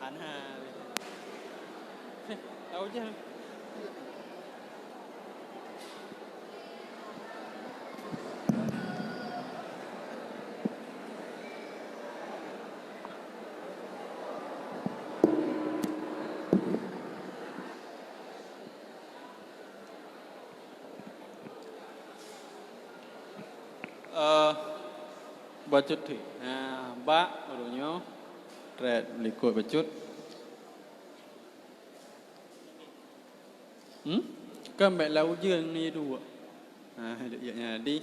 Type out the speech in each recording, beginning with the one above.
Ana. Tahu je. Bacut tu. Ba barunya red likut bacut. Kan baik lau je ni dua. Jadi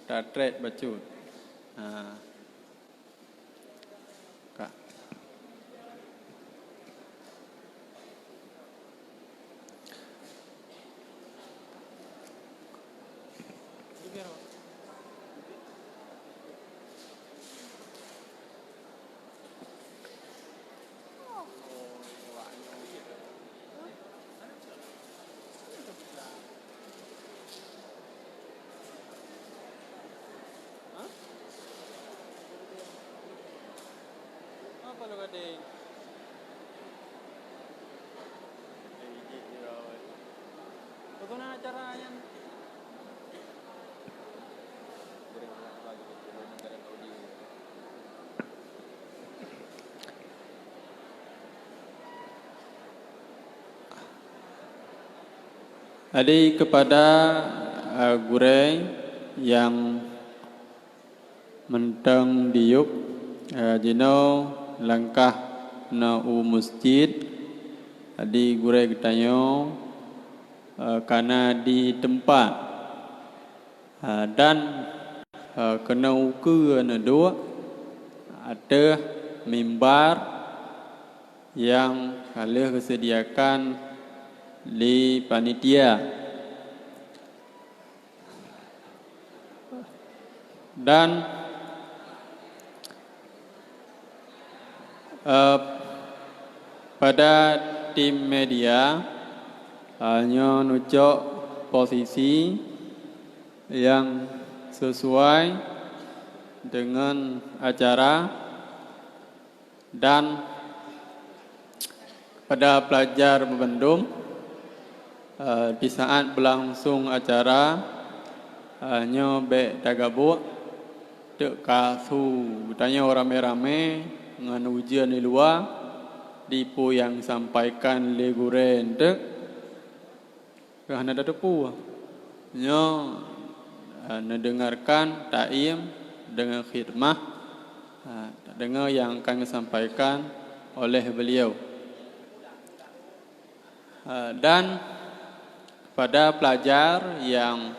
tak red bacut. Kak. Apa lu kata? Bagaimana caranya? Jadi kepada gurei yang mentang diuk jino langkah na u masjid. Jadi gurei ketanyo karena di tempat dan kena ukur na dua ada mimbar yang telah disediakan di panitia dan pada tim media hanya nunjuk posisi yang sesuai dengan acara dan pada pelajar membendung di saat berlangsung acara hanya baik tagabuk dek kasu tanya rame-rame dengan ujian di luar dipu yang sampaikan le guren dek kerana ada tepu nyo mendengarkan taim dengan khidmah dengar yang akan disampaikan oleh beliau dan pada pelajar yang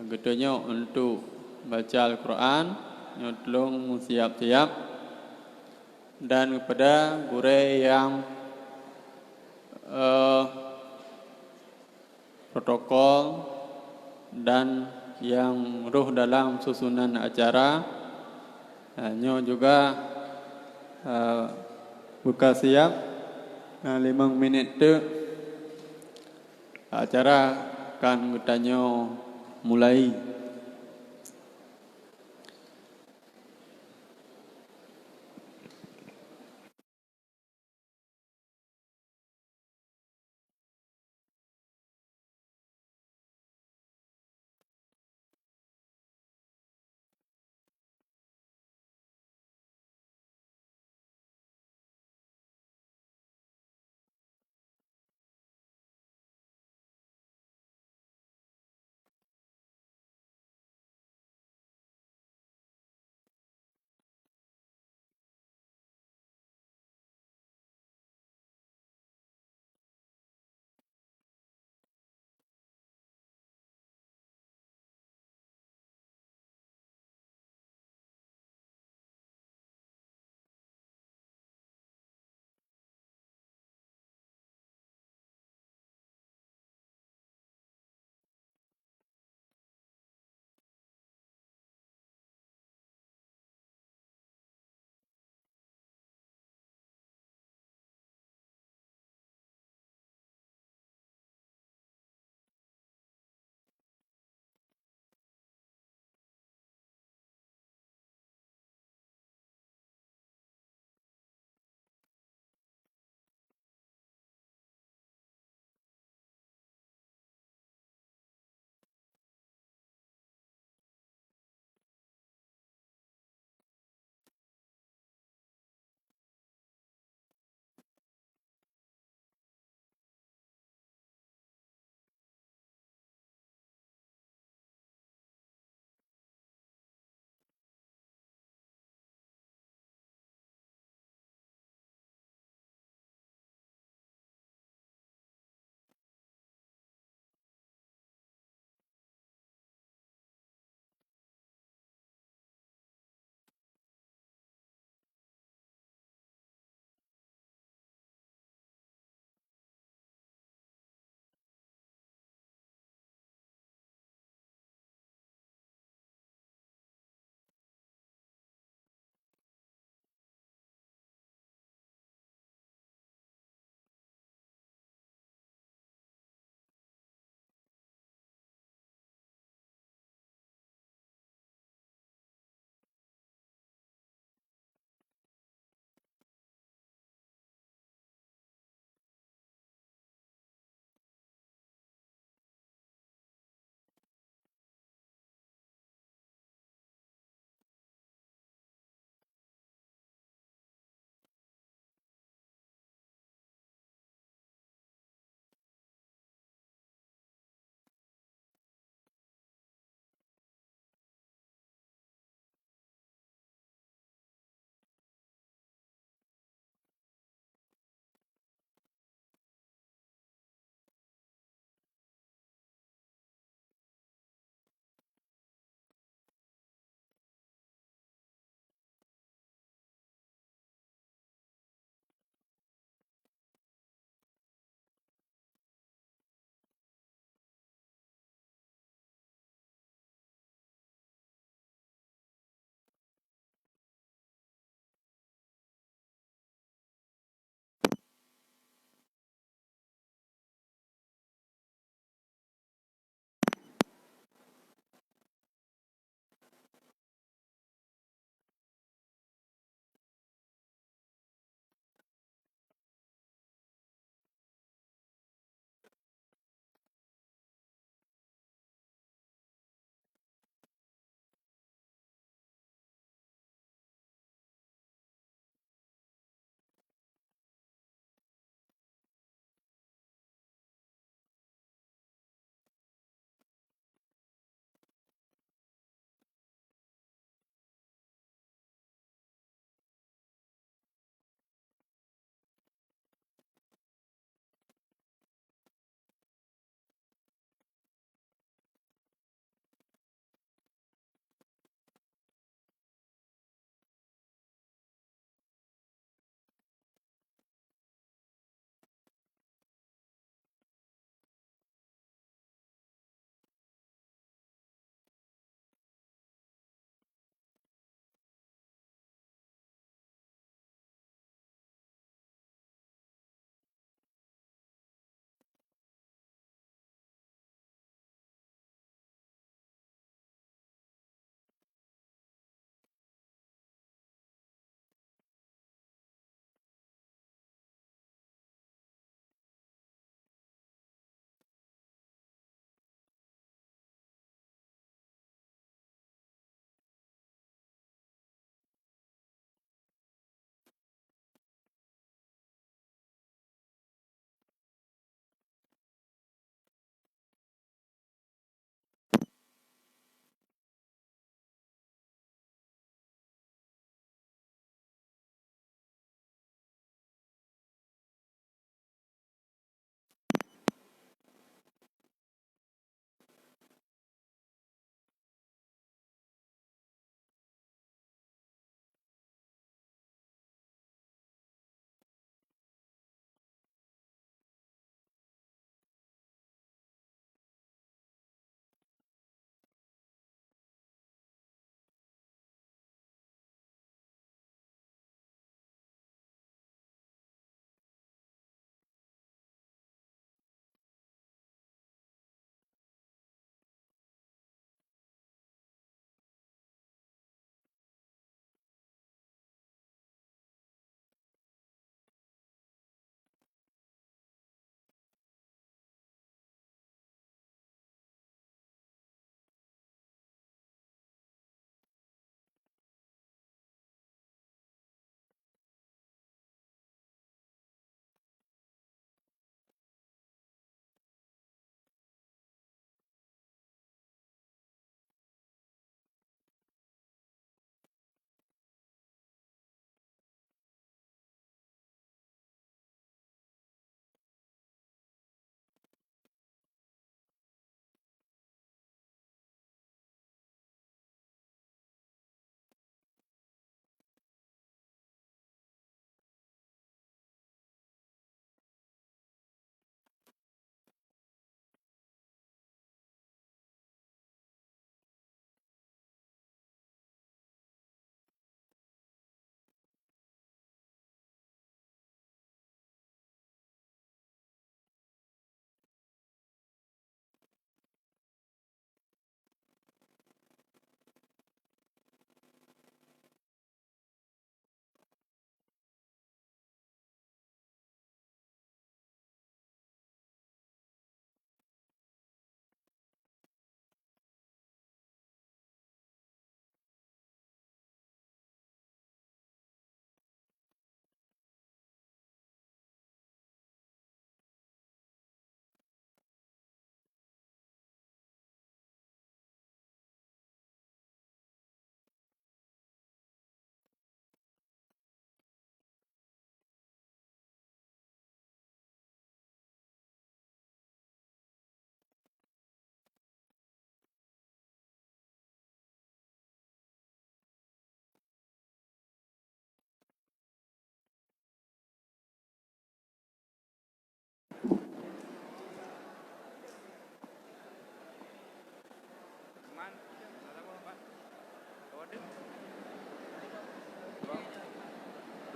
gedenya untuk baca Al-Quran tolong siap-siap dan kepada gurei yang protokol dan yang roh dalam susunan acara nyo juga buka siap 5 minit tu acara kan bertanya mulai.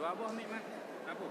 Abah ambil mak. Apa?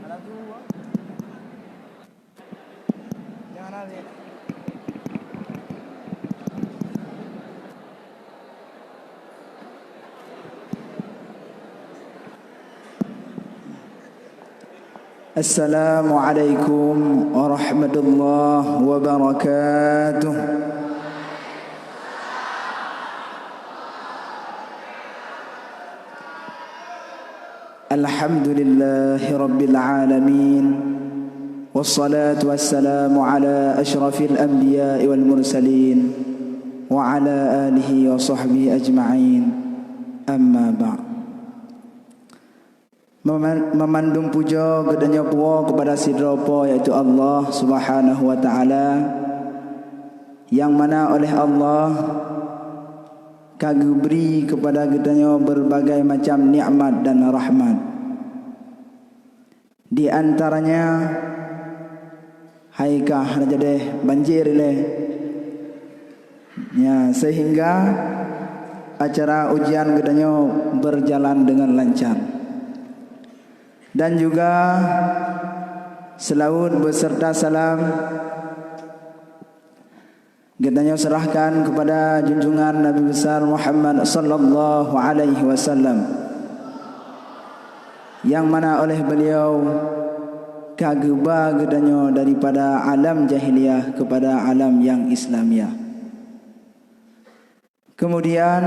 Ada dua. Jangan ada. Assalamualaikum warahmatullahi wabarakatuh. Alhamdulillahi rabbil alamin. Wassalatu wassalamu ala ashrafil anbiya'i wal mursalin wa ala alihi wa sahbihi ajma'in. Amma ba'd. Memandung puja kedanya puwa kepada sidropo yaitu Allah Subhanahu wa taala, yang mana oleh Allah kagum beri kepada kedanya berbagai macam nikmat dan rahmat. Di antaranya haikah jadi banjir le, ya, sehingga acara ujian kedanya berjalan dengan lancar. Dan juga selawat beserta salam kita serahkan kepada junjungan Nabi besar Muhammad sallallahu alaihi wasallam, yang mana oleh beliau kagubah gedanya daripada alam jahiliyah kepada alam yang Islamiah. Kemudian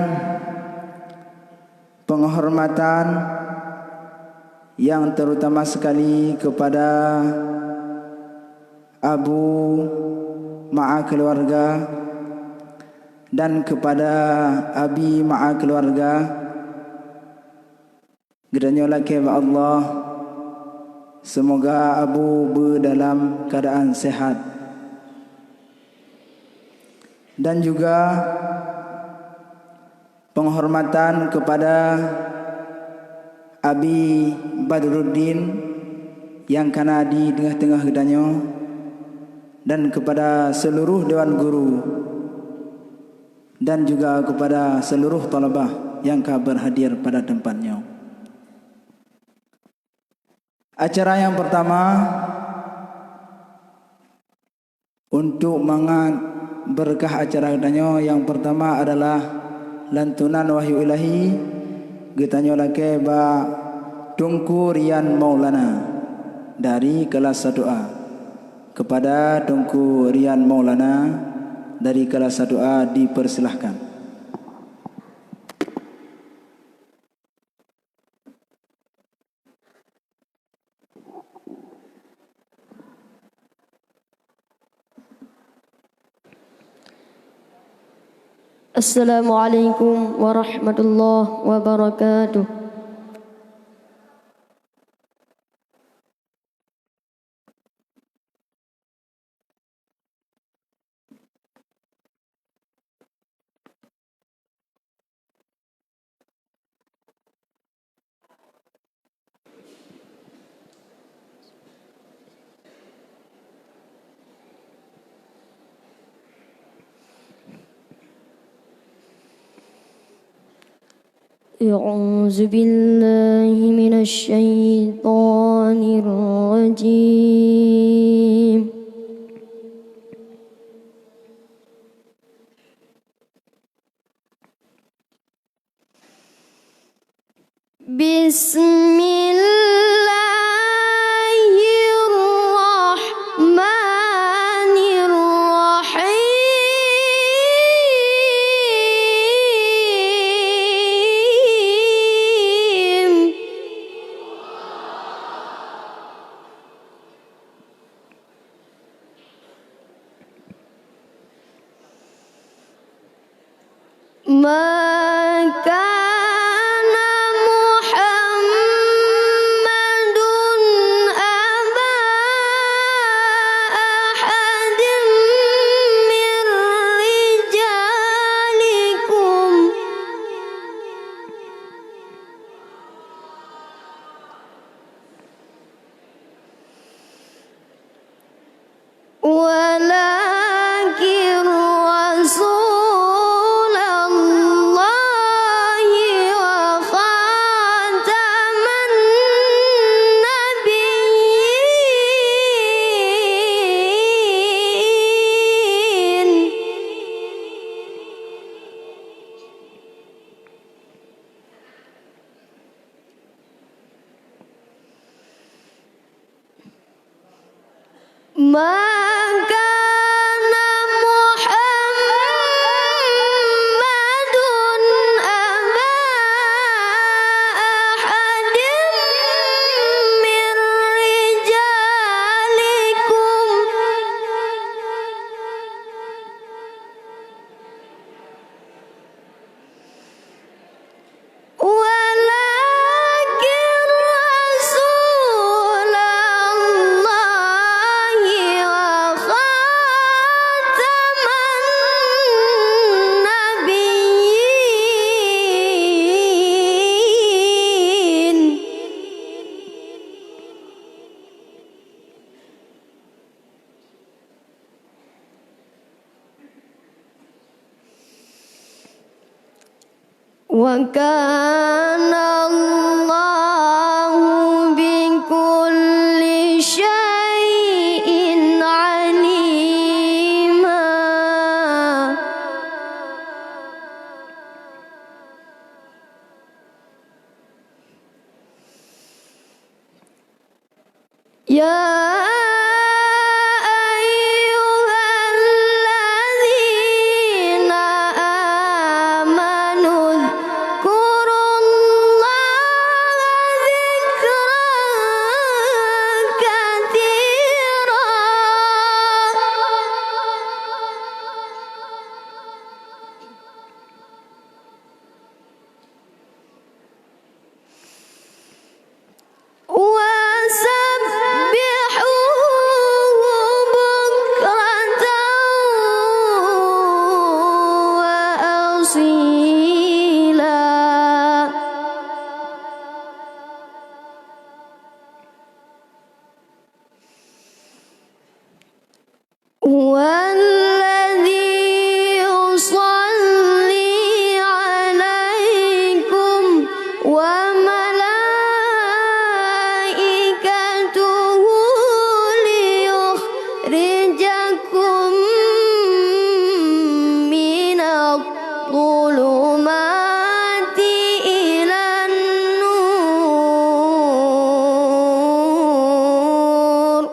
penghormatan yang terutama sekali kepada Abu Ma'a keluarga dan kepada Abi Ma'a keluarga. Gedanya laki Allah, semoga Abu berdalam keadaan sehat. Dan juga penghormatan kepada Abi Badruddin yang kana di tengah-tengah gedanya, dan kepada seluruh dewan guru, dan juga kepada seluruh talabah yang berhadir pada tempatnya. Acara yang pertama untuk mangat berkah acara gedanya, yang pertama adalah lantunan wahyu ilahi getanya lake ba Tungku Rian Maulana dari kelas 1A. Kepada Tungku Rian Maulana dari kelas 1A dipersilahkan. Assalamualaikum warahmatullahi wabarakatuh. أعوذ بالله من الشيطان الرجيم بسم الله الرحمن الرحيم ما كان محمد أبا أحد من رجالكم ولكن رسول الله وخاتم النبيين ما كان محمد أبا أحد من رجالكم ولكن رسول الله وخاتم النبيين وكان الله بكل شيء عليما يا أيها الذين آمنوا اذكروا الله ذكرا كثيرا وسبحوه بكرة وأصيلا هو الذي يصلي عليكم وملائكته ليخرجكم من الظلمات إلى النور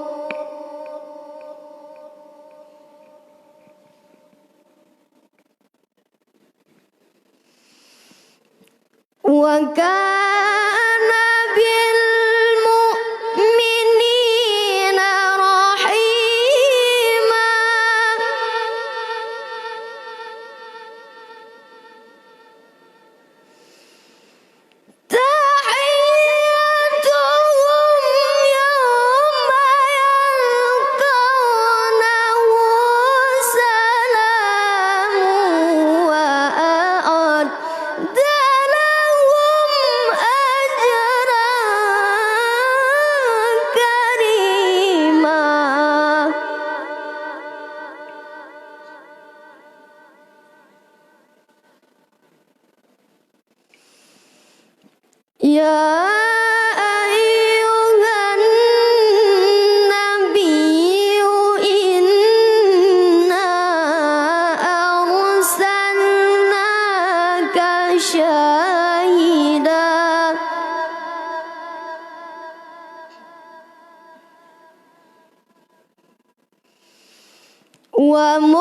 وكان بالمؤمنين رحيما تحيتهم يوم يلقونه سلام وأعد لهم يا أيها النبي إنا أرسلناك شاهدا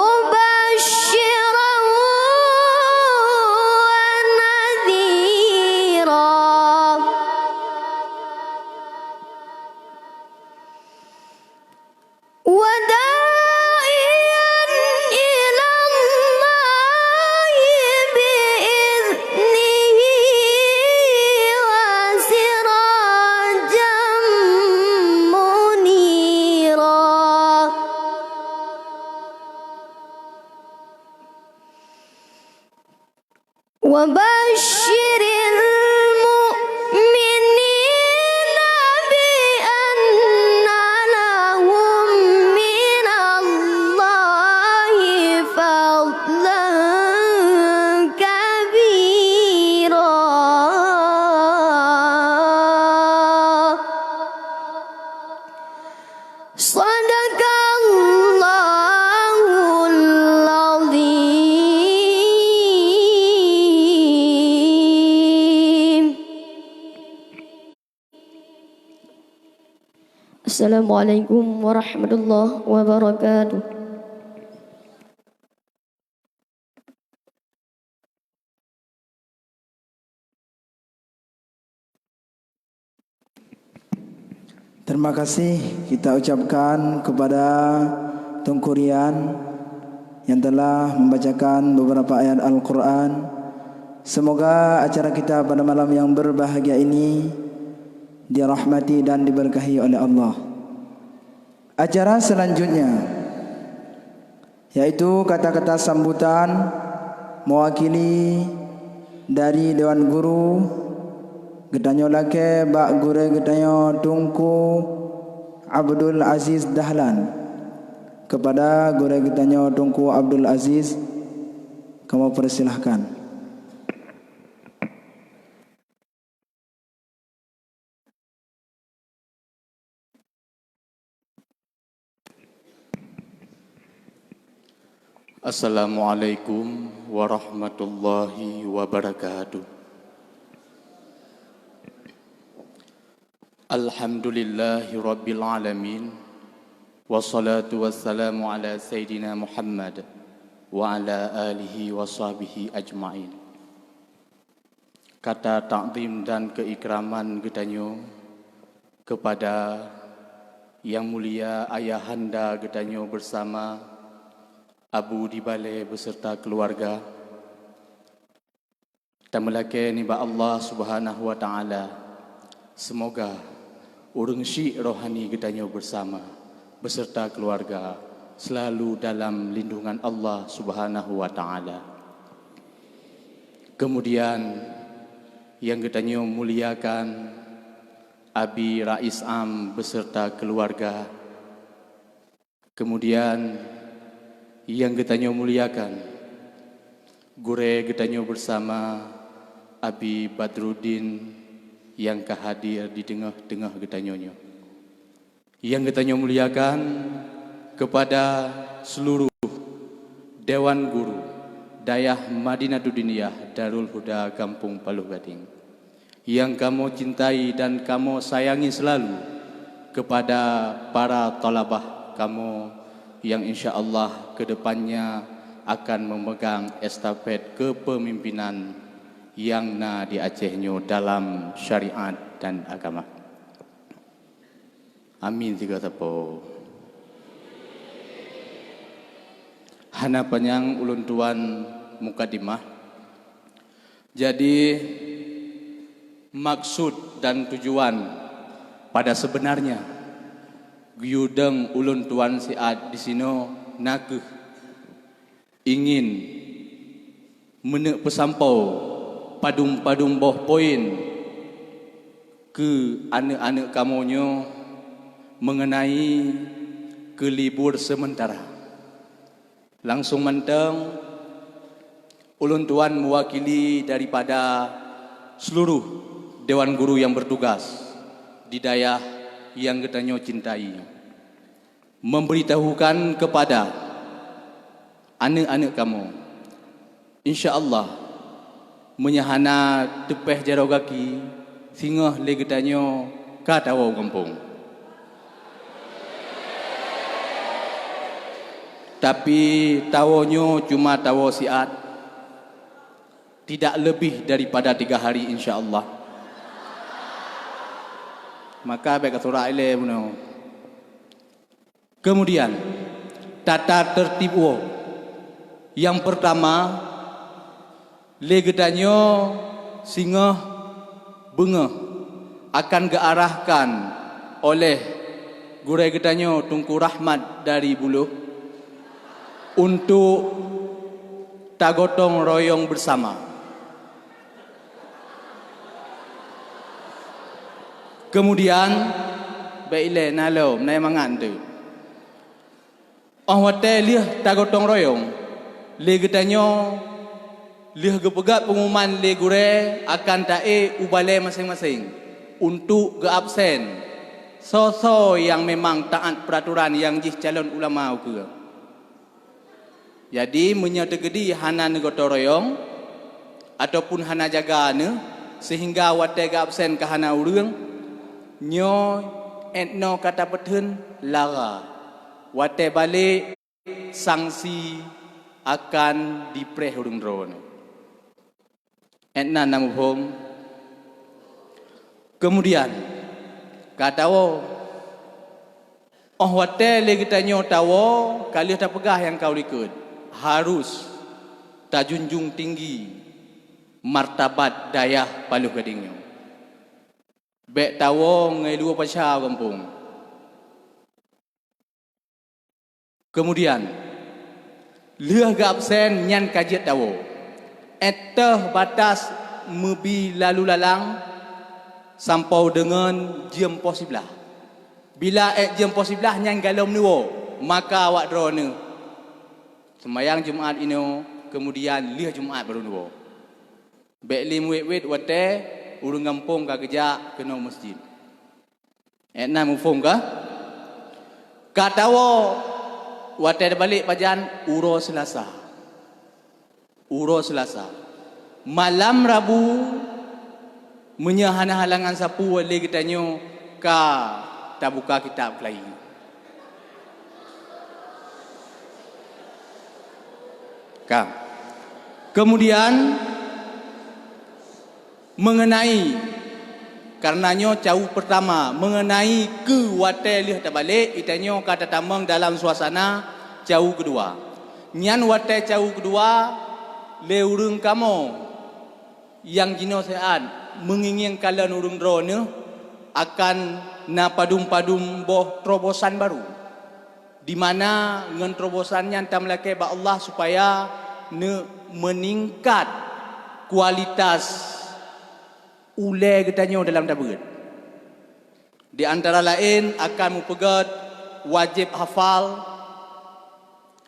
ومبشرا ونذيرا وداعيا إلى الله بإذنه وسراجا منيرا وبشر المؤمنين بأن لهم من الله فضلا كبيرا صدق الله العظيم. Assalamualaikum warahmatullahi wabarakatuh. Terima kasih kita ucapkan kepada Tunku Rian yang telah membacakan beberapa ayat Al-Quran. Semoga acara kita pada malam yang berbahagia ini dirahmati dan diberkahi oleh Allah. Acara selanjutnya yaitu kata-kata sambutan mewakili dari Dewan Guru Gedanyo lake Bak Gure Gedanyo Tunku Abdul Aziz Dahlan. Kepada Gure Gedanyo Tunku Abdul Aziz, kamu persilahkan. Assalamualaikum warahmatullahi wabarakatuh. Alhamdulillahi rabbil alamin. Wassalatu wassalamu ala Sayyidina Muhammad wa ala alihi wa sahbihi ajma'in. Kata takdim dan keikraman Gedanyo kepada Yang Mulia Ayahanda Gedanyo bersama Abu Dibale beserta keluarga. Tamalake niba Allah Subhanahu wa taala. Semoga urang syik rohani Gedanyo bersama beserta keluarga selalu dalam lindungan Allah Subhanahu wa taala. Kemudian yang Gedanyo muliakan Abi Rais Am beserta keluarga. Kemudian yang Gedanyo muliakan Gure Gedanyo bersama Abi Badruddin yang kehadir di tengah-tengah Gedanyonyo. Yang Gedanyo muliakan kepada seluruh Dewan Guru Dayah Madinatudiniyah Darul Huda Kampung Paluh Gading yang kamu cintai dan kamu sayangi selalu, kepada para talabah kamu yang insya-Allah kedepannya akan memegang estafet kepemimpinan yang na di Acehnya dalam syariat dan agama. Amin tiga tepo. Hana panjang ulun tuan mukadimah. Jadi maksud dan tujuan pada sebenarnya Gyudeng ulun tuan siat di sino nakeh ingin menek pesampau padung-padung boh poin ke anak-anak kamonyo mengenai kelibur sementara. Langsung menteng ulun tuan mewakili daripada seluruh Dewan Guru yang bertugas di daerah yang ketanyo cintai, memberitahukan kepada anak-anak kamu, insya-Allah menyahana tepeh jarogaki singa le ketanyo ka tawo kampung. Tapi tawonyo cuma tawo siat, tidak lebih daripada 3 hari insya-Allah. Maka baik surah ile puno. Kemudian tata tertib yang pertama legedanyo singa bunga akan diarahkan oleh gurai gedanyo Tunku Rahmat dari Buluh untuk tagotong royong bersama. Kemudian baile nalo nai mangan tu. Hotel liah tagotong royong. Le getanyo liah gepegat pengumuman le gure akan tae ubale masing-masing untuk ge absen. So yang memang taat peraturan yang jih calon ulama ke. Jadi menyedegedi hana negoto royong ataupun hana jaga ne sehingga wate ge absen ke hana urang nyo etno kata petun lara wate balik sanksi akan dipreh urung drone etna namu hom. Kemudian katawo wate le kita nyo tawo kali ta pegah yang kau likut harus tajunjung tinggi martabat dayah Paluh Gadingnya. Bek tawo ngai dua pasha kampung. Kemudian liah ga absen nyan kajiat tawo. Eteh batas mebi lalu lalang sampau dengan jam pos sebelah. Bila jam pos sebelah nyan galom nuwo, maka awak drone sembayang Jumaat ino, kemudian liah Jumaat baru nuwo. Bek lim wet wate urung kampung ka kerja kena masjid. Etna mufum ka? Katawo wate balik pajan uro Selasa. Uro Selasa. Malam Rabu menyahana halangan sapu wale kitanyo ka tabuka kitab lain. Ka. Kemudian mengenai karenanya jauh pertama mengenai ke wate lihat terbalik itanyo kata tamang dalam suasana jauh kedua nyan wate jauh kedua le urung kamu yang jino sean mengingin kalian urung drone akan na padum-padum boh terobosan baru di mana ngan terobosannya tam lake ba Allah supaya ne meningkat kualitas ule getanyo dalam tabut. Di antara lain akan mempegat wajib hafal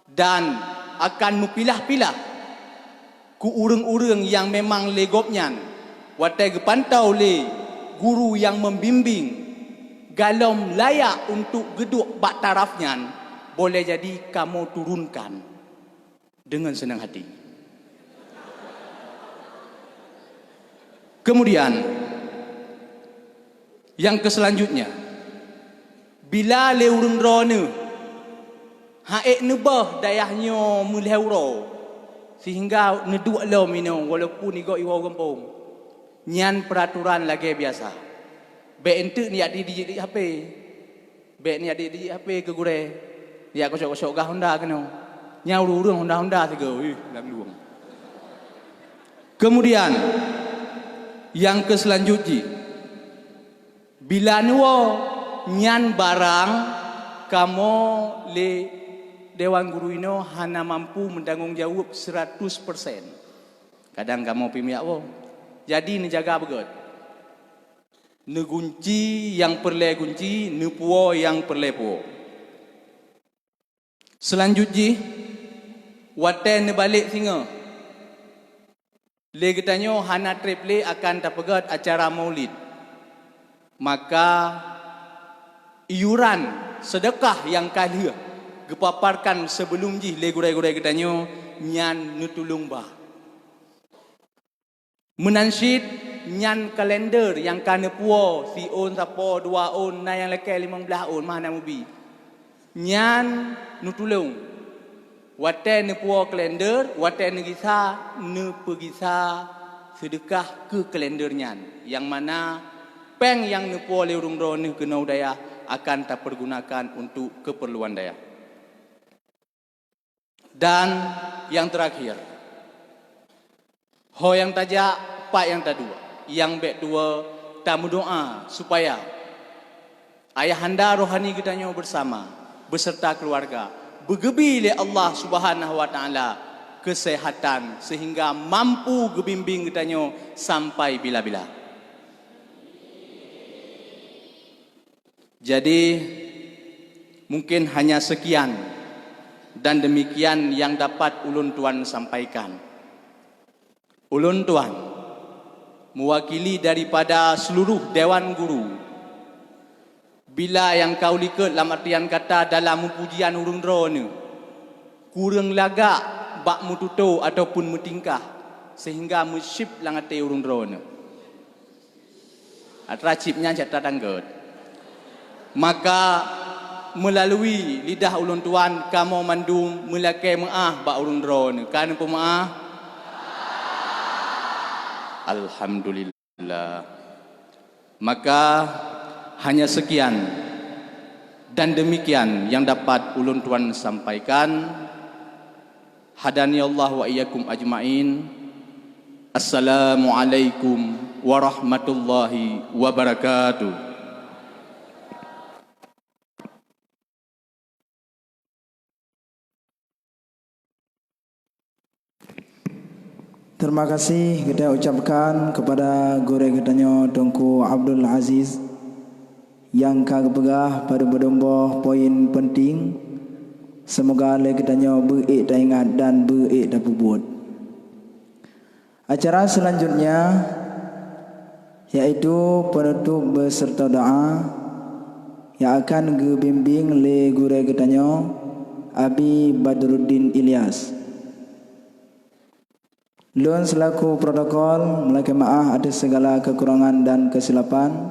dan akan mempilah-pilah ku urang-urang yang memang legopnya watai gepantau le guru yang membimbing galom layak untuk geduk bak tarafnya boleh jadi kamu turunkan dengan senang hati. Kemudian yang keselanjutnya bila le urung drone haek nebah dayahnyo mulheuro sehingga neduk lo mino walaupun igo iwo kampung nyan peraturan lagi biasa be ente ni adi di HP be ni adi di HP ke gure ya kosok-kosok gah Honda keno nya urung Honda tiga lang luang. Kemudian yang keselanjutnya bila nuwo nyan barang kamu le Dewan Guru ino hana mampu menanggung jawab 100%. Kadang kamu pimiak wo. Jadi nejaga begot. Negunci yang perle gunci, nepuo yang perle puo. Selanjutnya wate ne balik singa. Le getanyo hana triple akan tapegat acara maulid. Maka iuran sedekah yang kalia gepaparkan sebelum ji le gurai-gurai getanyo nyan nutulung bah. Menansyid nyan kalender yang kana puo si on sapo 2 on na yang lekai 15 on mana mubi. Nyan nutulung. Wate ne puo kalender, wate ne gisa ne pegisa sedekah ke kalender nyan. Yang mana peng yang ne puo le urung ro ne kenau daya akan tak pergunakan untuk keperluan daya. Dan yang terakhir, ho yang tajak, pak yang tadua, yang bek dua, tamu doa supaya ayahanda rohani kita nyo bersama beserta keluarga bergebi oleh Allah Subhanahu wa taala kesehatan sehingga mampu gebimbing kita nyo sampai bila-bila. Jadi mungkin hanya sekian dan demikian yang dapat ulun tuan sampaikan. Ulun tuan mewakili daripada seluruh dewan guru. Bila yang kau liket dalam artian kata dalam pujian urung drone kurang lagak bak mututo ataupun mutingkah sehingga musyib langate urung drone. Atracipnya jatah tanggut. Maka melalui lidah ulun tuan kamu mandum melakai maah bak urung drone. Kan pemaah? Alhamdulillah. Maka hanya sekian dan demikian yang dapat ulun tuan sampaikan. Hadani Allah wa iyyakum ajmain. Assalamualaikum warahmatullahi wabarakatuh. Terima kasih kita ucapkan kepada guru kitanya Tengku Abdul Aziz yang kagapegah pada berdomboh poin penting. Semoga le kitanya berik dah ingat dan berik dah buat. Acara selanjutnya yaitu penutup beserta doa yang akan dibimbing le guru kitanya Abi Badruddin Ilyas. Lun selaku protokol melaki maaf atas segala kekurangan dan kesilapan.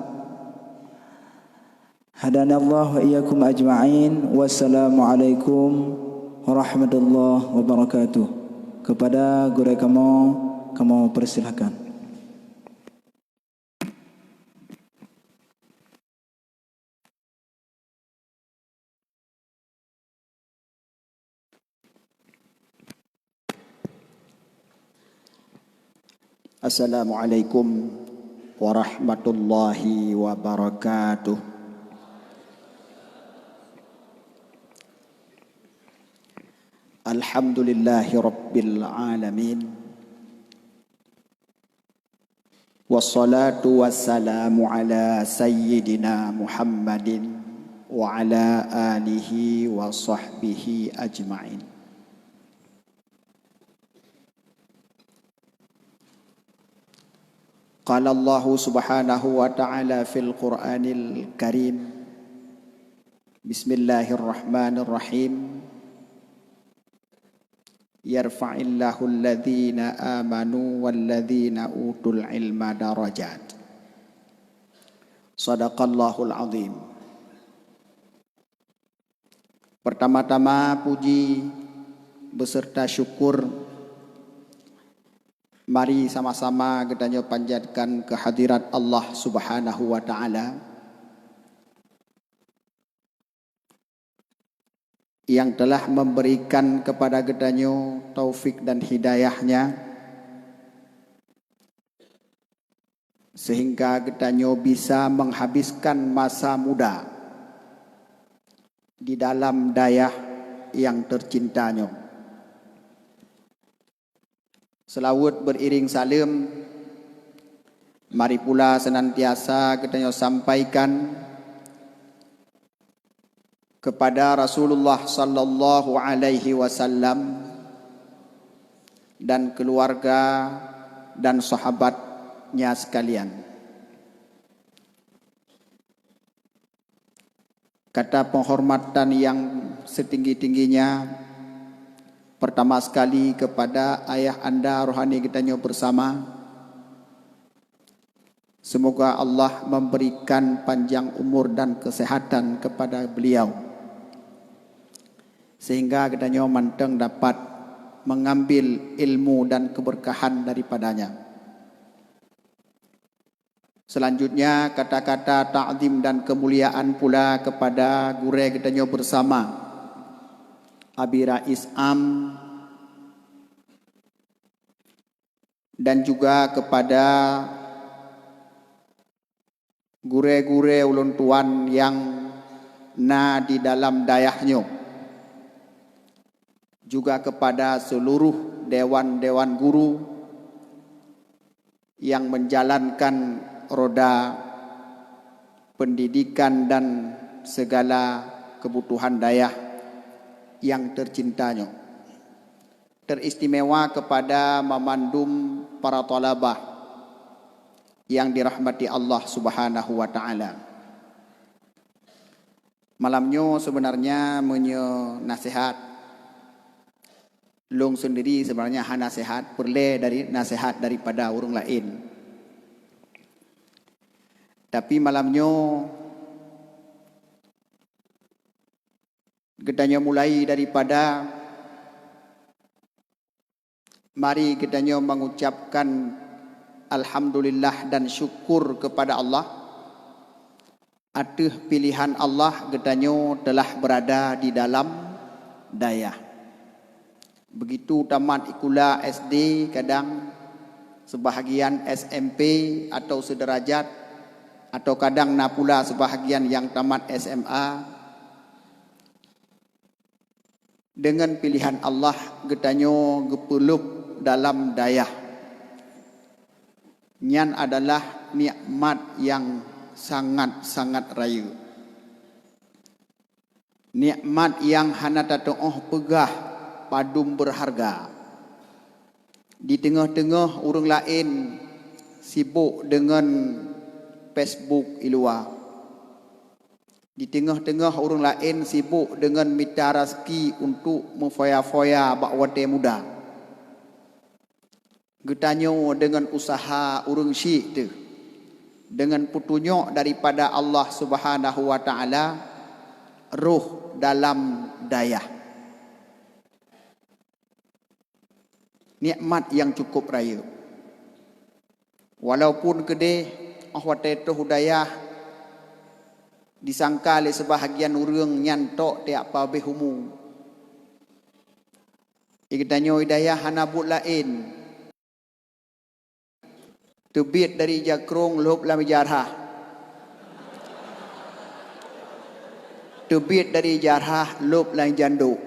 Hadana Allah wa iyyakum ajma'in. Wassalamualaikum warahmatullahi wabarakatuh. Kepada guru kamu persilakan. Assalamualaikum warahmatullahi wabarakatuh. Alhamdulillahi rabbil alamin. Wassalatu wassalamu ala sayyidina Muhammadin wa ala alihi wa sahbihi ajma'in. Qala Allah subhanahu wa ta'ala fil Qur'anil Karim. Bismillahirrahmanirrahim. Yarfa'illahu alladhina amanu walladhina utul ilma darajat. Sadaqallahul azim. Pertama-tama puji beserta syukur mari sama-sama kita panjatkan kehadirat Allah Subhanahu wa taala yang telah memberikan kepada kita taufik dan hidayahnya sehingga kita bisa menghabiskan masa muda di dalam dayah yang tercintanya. Selawat beriring salam mari pula senantiasa kita sampaikan kepada Rasulullah sallallahu alaihi wasallam dan keluarga dan sahabatnya sekalian. Kata penghormatan yang setinggi-tingginya pertama sekali kepada ayah anda rohani kitanya bersama. Semoga Allah memberikan panjang umur dan kesehatan kepada beliau, sehingga kitanya manteng dapat mengambil ilmu dan keberkahan daripadanya. Selanjutnya kata-kata ta'zim dan kemuliaan pula kepada guru kitanya bersama Abi Rais Am, dan juga kepada gure-gure ulun tuan yang na di dalam dayahnya, juga kepada seluruh dewan-dewan guru yang menjalankan roda pendidikan dan segala kebutuhan dayah yang tercintanya. Teristimewa kepada memandum para talabah yang dirahmati Allah Subhanahu wa taala. Malamnya sebenarnya nasihat long sendiri sebenarnya nasihat perle dari nasihat daripada orang lain. Tapi malamnya kitanya mulai daripada mari kitanya mengucapkan alhamdulillah dan syukur kepada Allah atas pilihan Allah kitanya telah berada di dalam dayah. Begitu tamat ikula SD, kadang sebahagian SMP atau sederajat, atau kadang na pula sebahagian yang tamat SMA. Dengan pilihan Allah kitanya gepelup dalam dayah. Nyan adalah nikmat yang sangat-sangat raya. Nikmat yang hana tatoh pegah padum berharga. Di tengah-tengah orang lain sibuk dengan Facebook ilua. Di tengah-tengah orang lain sibuk dengan minta rezeki untuk memfoya-foya bak wate muda. Getanyo dengan usaha urang syik tu, dengan petunjuk daripada Allah Subhanahu wa taala, ruh dalam dayah. Nikmat yang cukup raya. Walaupun kedeh ahwate tu dayah disangka oleh sebahagian urang nyantok tiap apa behumu. Getanyo hidayah hana but lain. Tebit dari jakrung lop lam jarhah. Tebit dari jarhah lop lam janduk.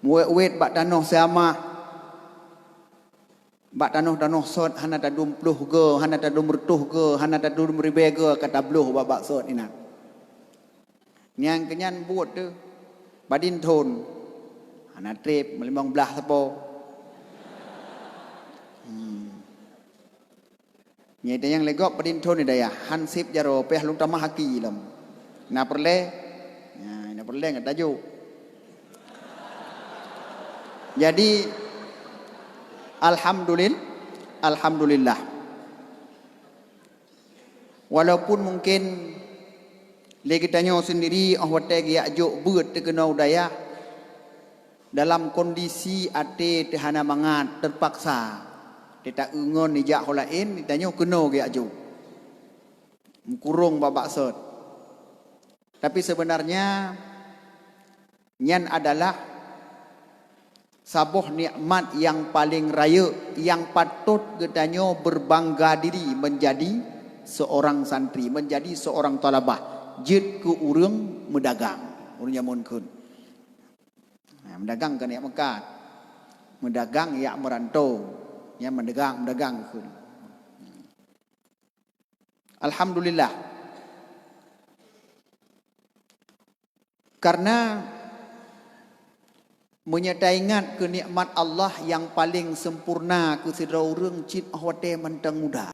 Muet-wet bak tanoh sama. Bak tanoh sot hana tadum pluh ke, hana tadum bertuh ke, hana tadum ribe ke kata bluh babak sot ina. Nyang kenyan buat tu. Badin thon. Hana trip melimang belah sapo. Nyata yang legok padin thon ni daya hansip jaro peh lung tamah haki lam. Na perle. Ya, na perle ngat tajuk. Jadi alhamdulillah. Walaupun mungkin lagi tanya sendiri ahwate gi ajuk beut terkenau daya dalam kondisi ate tehana mangat terpaksa. Kita ungon nijak holain ditanya kena ge aju. Mkurung babak sot. Tapi sebenarnya nyan adalah sabuh nikmat yang paling raya yang patut getanya berbangga diri menjadi seorang santri, menjadi seorang talabah. Jid ke urang medagang. Urang nyamun kun. Mendagang kan ya mekat. Mendagang ya merantau. Ya mendagang kun. Alhamdulillah. Karena menyertai ingat ke nikmat Allah yang paling sempurna ke sedera urang cit hote mentang muda.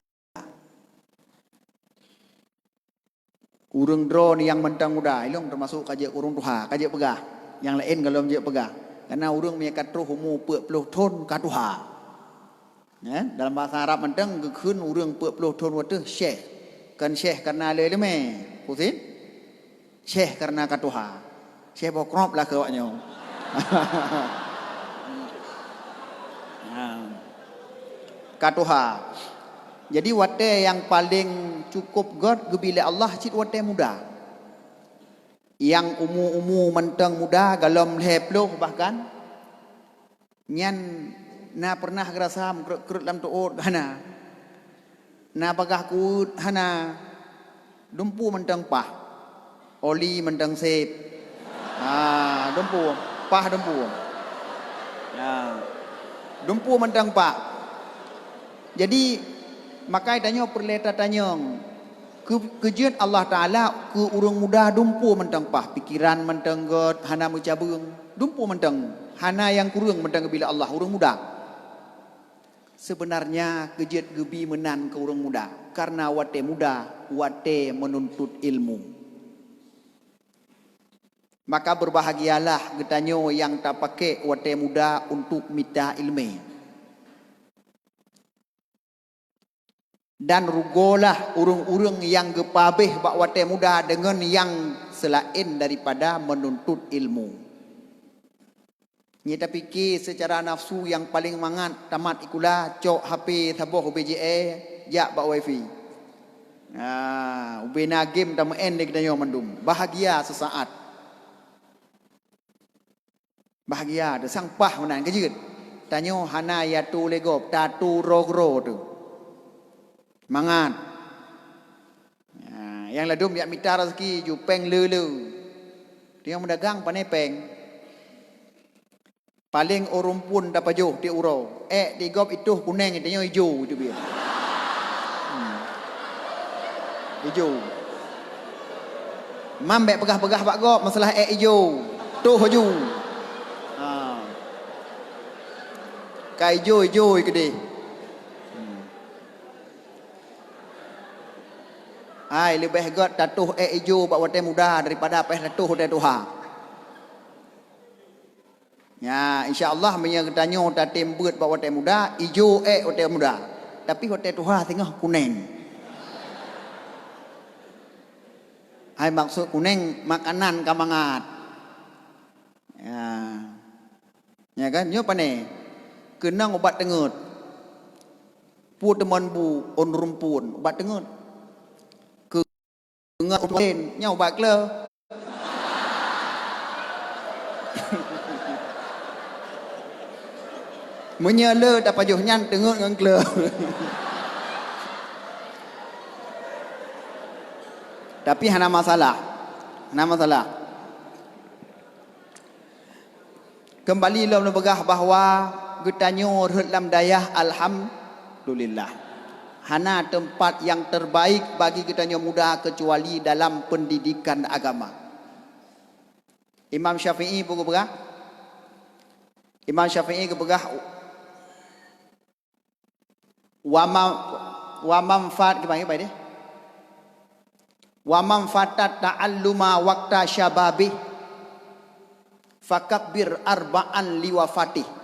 Urang drone yang mentang muda, ilong termasuk kajak urang tuha, kajak pegah. Yang lain kalau kajak pegah. Karena urang punya katruh umur 40 tahun katuha. Ya, dalam bahasa Arab mentang gekun urang 40 tahun watu syekh. Kan syekh karena leleme, putin? Syekh karena katuha. Syekh bokrop lah kawaknya. Katuha. Jadi wate yang paling cukup god gebila Allah cit wate muda. Yang umur mentang muda galom leploh bahkan nyan na pernah gerasam kerut lam tuut hana. Na bagah kut hana dumpu mentang pah. Oli mentang sep. Dumpu pah dumpu. Dumpu mentang pah. Jadi maka tanya perleta tanya kejian Allah Ta'ala ke urang muda dumpu mentang pah. Pikiran mentang god hana mencabung. Dumpu mentang. Hana yang kurang mentang bila Allah urang muda. Sebenarnya kejiat gebi menan ke urang muda. Karena wate muda, wate menuntut ilmu. Maka berbahagialah getanyo yang tak pakai wate muda untuk minta ilmu. Dan rugolah urang-urang yang gepabeh bak wate muda dengan yang selain daripada menuntut ilmu. Nyata fikir secara nafsu yang paling mangat tamat ikulah cok HP taboh BJA jak bak wifi. Ubena game tamen dek danyo mendum. Bahagia sesaat. Bahagia ada sang pah menan kejut. Tanyo hana ya tu legop tatu rogro tu. Mangat. Yang ladum yak mita rezeki ju peng lelu. Dia mendagang panai peng. Paling orang pun dapat jauh di urau. Di gop itu kuning itu hijau itu dia. Hijau. Mambek pegah-pegah pak gop masalah hijau. Tu haju. Kai hijau gede. Lebih god tatuh hijau bak wate muda daripada peh tatuh wate tuha. Ya, insya-Allah punya katanya tatim beut bak wate muda, hijau wate muda. Tapi wate tuha tengah kuning. Maksud kuning makanan kamangat. Ya kan? Nyo pane? Kenang obat tengut. Pu teman bu on rumpun, obat tengut. Ngak ulen nhau bạc lơ. Menye lơ dapat juh nyan tengok ngang klơ. Tapi hana masalah. Hana masalah. Kembali dalam begah bahawa getanyo dalam dayah alhamdulillah. Hana tempat yang terbaik bagi kitanya muda kecuali dalam pendidikan agama. Imam Syafi'i pun berah. Imam Syafi'i berah. Wa manfaat gimana dia? Wa manfaat ta'alluma waqta syababi fakabbir arba'an liwafati.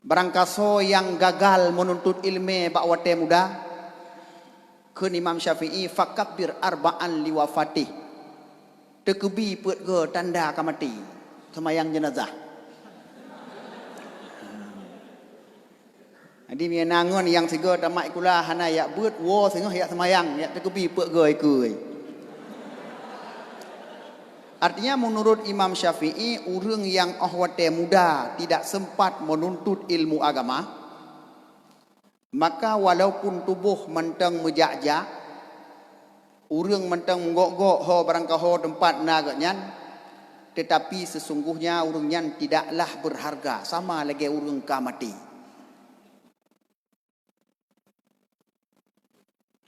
Barangkaso yang gagal menuntut ilmu bak wate muda ke Imam Syafi'i fakabbir arba'an liwafati. Tekebi put ge tanda kamati semayang jenazah. Jadi mi nangon yang siga tamak ikulah hana yak beut wo sengah yak semayang yak tekebi put ge ikui. Artinya menurut Imam Syafi'i, orang yang ahwate muda tidak sempat menuntut ilmu agama, maka walaupun tubuh mentang mejak-jak, orang mentang menggok-gok ho barangkah ho tempat naganyan, tetapi sesungguhnya orang yang tidaklah berharga, sama lagi orang kamati.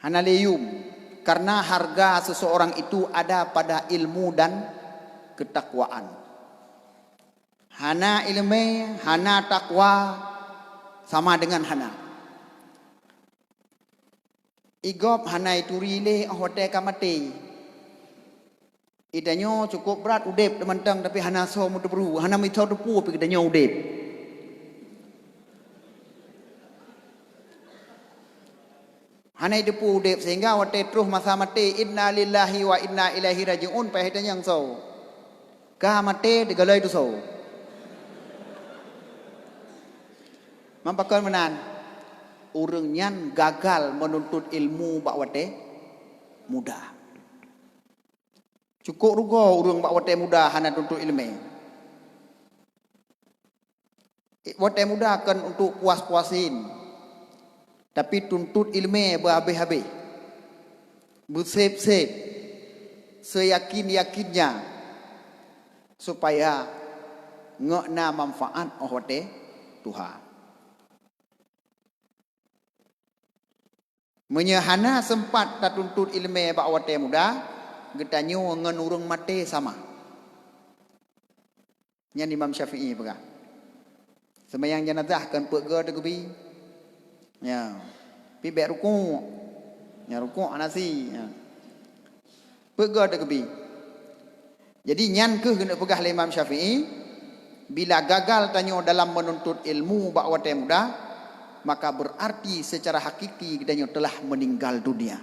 Hanaleyum, karena harga seseorang itu ada pada ilmu dan ketakwaan. Hana ilmu, hana takwa sama dengan hana. Igop hana itu rile hotel kamati. Idanyo cukup berat udep teman-teman tapi hana so muda beru, hana mitau depu tapi idanyo udep. Hana depu udep sehingga hotel terus masa mati inna lillahi wa inna ilaihi rajiun pai idanyo so. Ka mati digalai tu so. Mampakon menan urang nyan gagal menuntut ilmu bak wate muda. Cukup rugo urang bak wate muda hana tuntut ilmu. Wate muda kan untuk puas-puasin. Tapi tuntut ilmu berhabis-habis. Bersep-sep. Seyakin-yakinnya supaya ngekna manfaat wate Tuhan. Menyahana sempat tak tuntut ilmu bak wate muda, getanyo ngan urang mate sama. Nyan Imam Syafi'i pegah. Sembayang jenazah kan pega degubi. Ya. Pi bek ruku'. Ya ruku' nasi. Ya. Pega degubi. Jadi nyan ke kena pegah Imam Syafi'i bila gagal tanyo dalam menuntut ilmu bak wate muda, maka berarti secara hakiki dia telah meninggal dunia.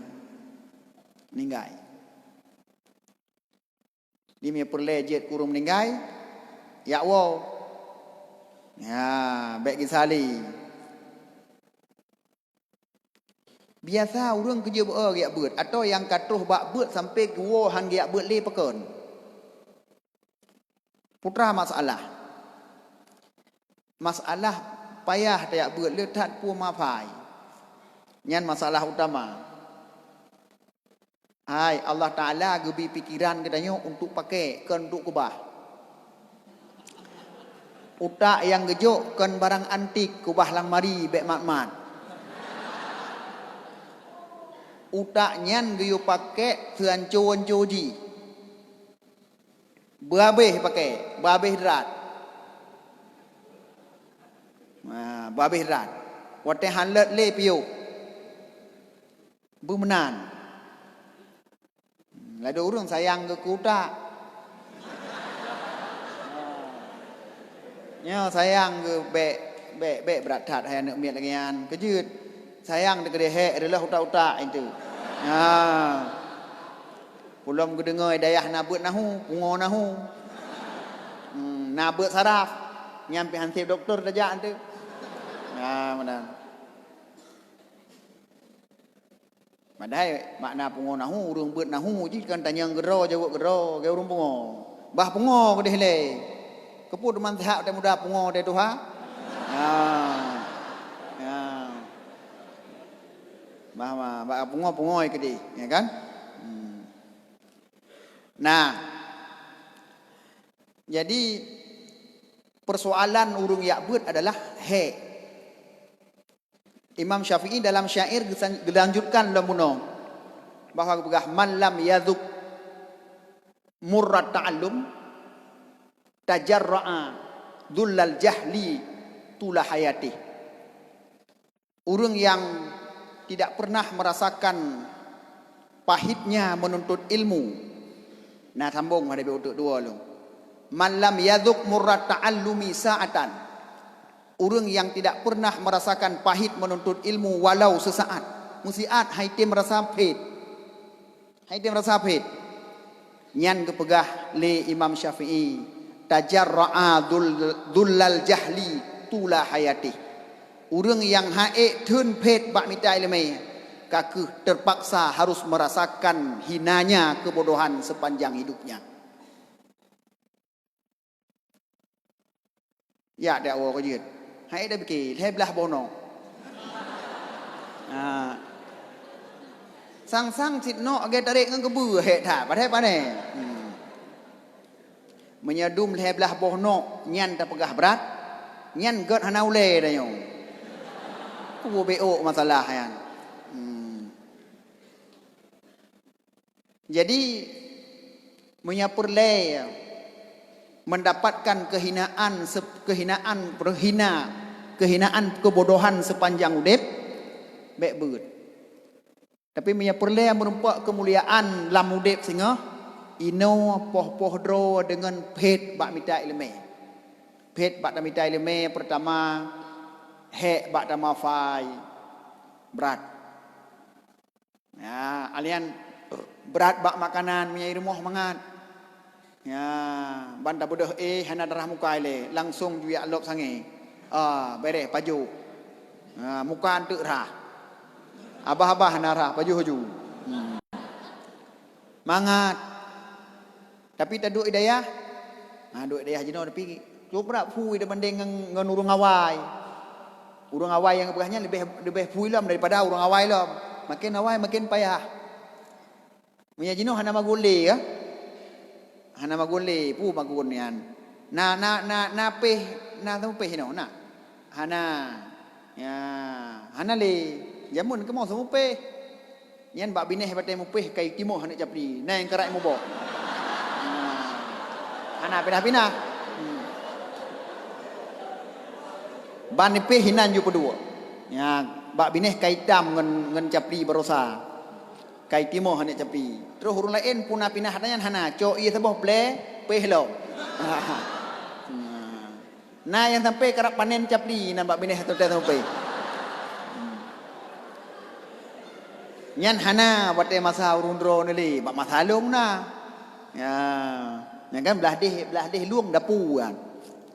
Meninggal. Dia perlejet kurung meninggal. Ya wow. Ya, baik gisali. Biasa orang kerja giak beut atau yang katuh bak beut sampai ke wo han giak beut le pekon. Putra masalah. Masalah payah tayak beut letat pu mapai. Nyan masalah utama. Hai Allah Taala gebi pikiran kedanyo untuk pakai kan untuk kubah. Utak yang gejuk kan barang antik kubah lang mari bek mat-mat. Utak nyan geyu pakai seanco-anco ji. Berhabis pakai, berhabis derat. Babih rat. Wate hanlet le piu. Bermenan. Lada urang sayang ke kuta. Nya sayang ke bek berat tat hai anak miat lagi an. Kejut. Sayang de gede hek adalah utak-utak itu. Ha. Pulang ke dengar dayah nabut nahu, pungo nahu. Nabut saraf. Nyampe hansip doktor dajak tu. Ya, benar. Madai makna pungo nahu urang beut nahu ji kan tanyang gero jawab gero ge urang pungo. Bah pungo ke dehle. Keput man sehat te muda pungo de Tuhan. Ya. Ya. Bah pungo ke di, ya kan? Nah. Jadi persoalan urang yak beut adalah Imam Syafi'i dalam syair dilanjutkan lamuno bahwa begah man lam yadhuk murrat ta'allum tajarra'a dullal jahli tula hayati. Urang yang tidak pernah merasakan pahitnya menuntut ilmu. Nah sambung ada untuk dua lu. Man lam yadhuk murrat ta'allumi sa'atan. Orang yang tidak pernah merasakan pahit menuntut ilmu walau sesaat. Musiat haitim merasa pahit. Haitim merasa pahit. Nyan kepegah le Imam Syafi'i. Tajarra'a dullal jahli tula hayati. Orang yang haik tun pahit bak mita ilmu. Kaku terpaksa harus merasakan hinanya kebodohan sepanjang hidupnya. Ya dakwa kejut. Hai dah fikir, hai belah bono. Sang-sang sitno age tarik ngan kebu he tha padai pane. Menyadum hai belah bono nyan ta pegah berat, nyan got hanaule dah yo. Ku beo masalah yan. Jadi menyapurle mendapatkan kehinaan kebodohan sepanjang udip baik beut. Tapi punya perle merempak kemuliaan lam udip singa ino poh dro dengan phet bak mita ilme. Phet bak mita ilme pertama he bak dama fai berat. Ya, alian berat bak makanan punya rumah mangat. Ya, banda bodoh hana darah muka ile langsung juya lop sange. Beres paju. Muka antuk rah. Abah-abah narah paju haju. Mangat. Tapi tak duk hidayah. Duk hidayah jino tapi coba fui dah banding dengan urang awai. Urang awai yang berahnya lebih fui lam daripada urang awai lam. Makin awai makin payah. Punya jino hana magule ya. Hana magule pu magun nian. Na peh na tahu peh no na. Hana ya hana le jamun ke mau semua peh. Nian bak bineh batai mu peh kai timo hana japri. Na yang kerak mu bo. Hana pindah-pindah. Ban ni peh hinan ju kedua. Ya bak bineh kai dam ngan japri berosa. Kai timo hana japri. Terus urang lain pun pindah hanya hana cok ia sabah ple peh lo. Nah yang sampai kerap panen capli nampak bineh atau dah sampai. Nyan hana buat masa urundro ni bak masalung na. Ya, yang kan belah deh luang dapu kan.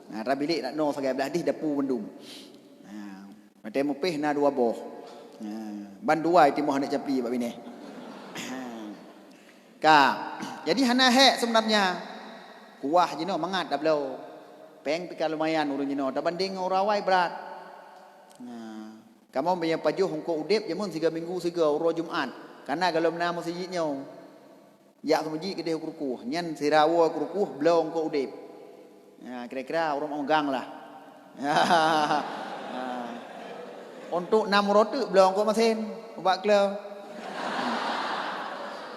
Nah rabilik nak no sebagai belah deh dapu bendum. Nah, buat mupeh na dua boh. Ban dua itu mohon nak capli bak bineh. Jadi hana hek sebenarnya kuah jino mangat dah belau. Peng pika lumayan urun jino dah banding orang awai berat. Kamu punya pajuh hongko udip jamun 3 minggu sega uro Jumat. Karena kalau mena masjidnya ya masjid kedeh kurukuh. Nyan sirawa kurukuh belau hongko udip. Ya kira-kira orang onggang lah. Untuk 6 rotu belau hongko masin. Ubak klau.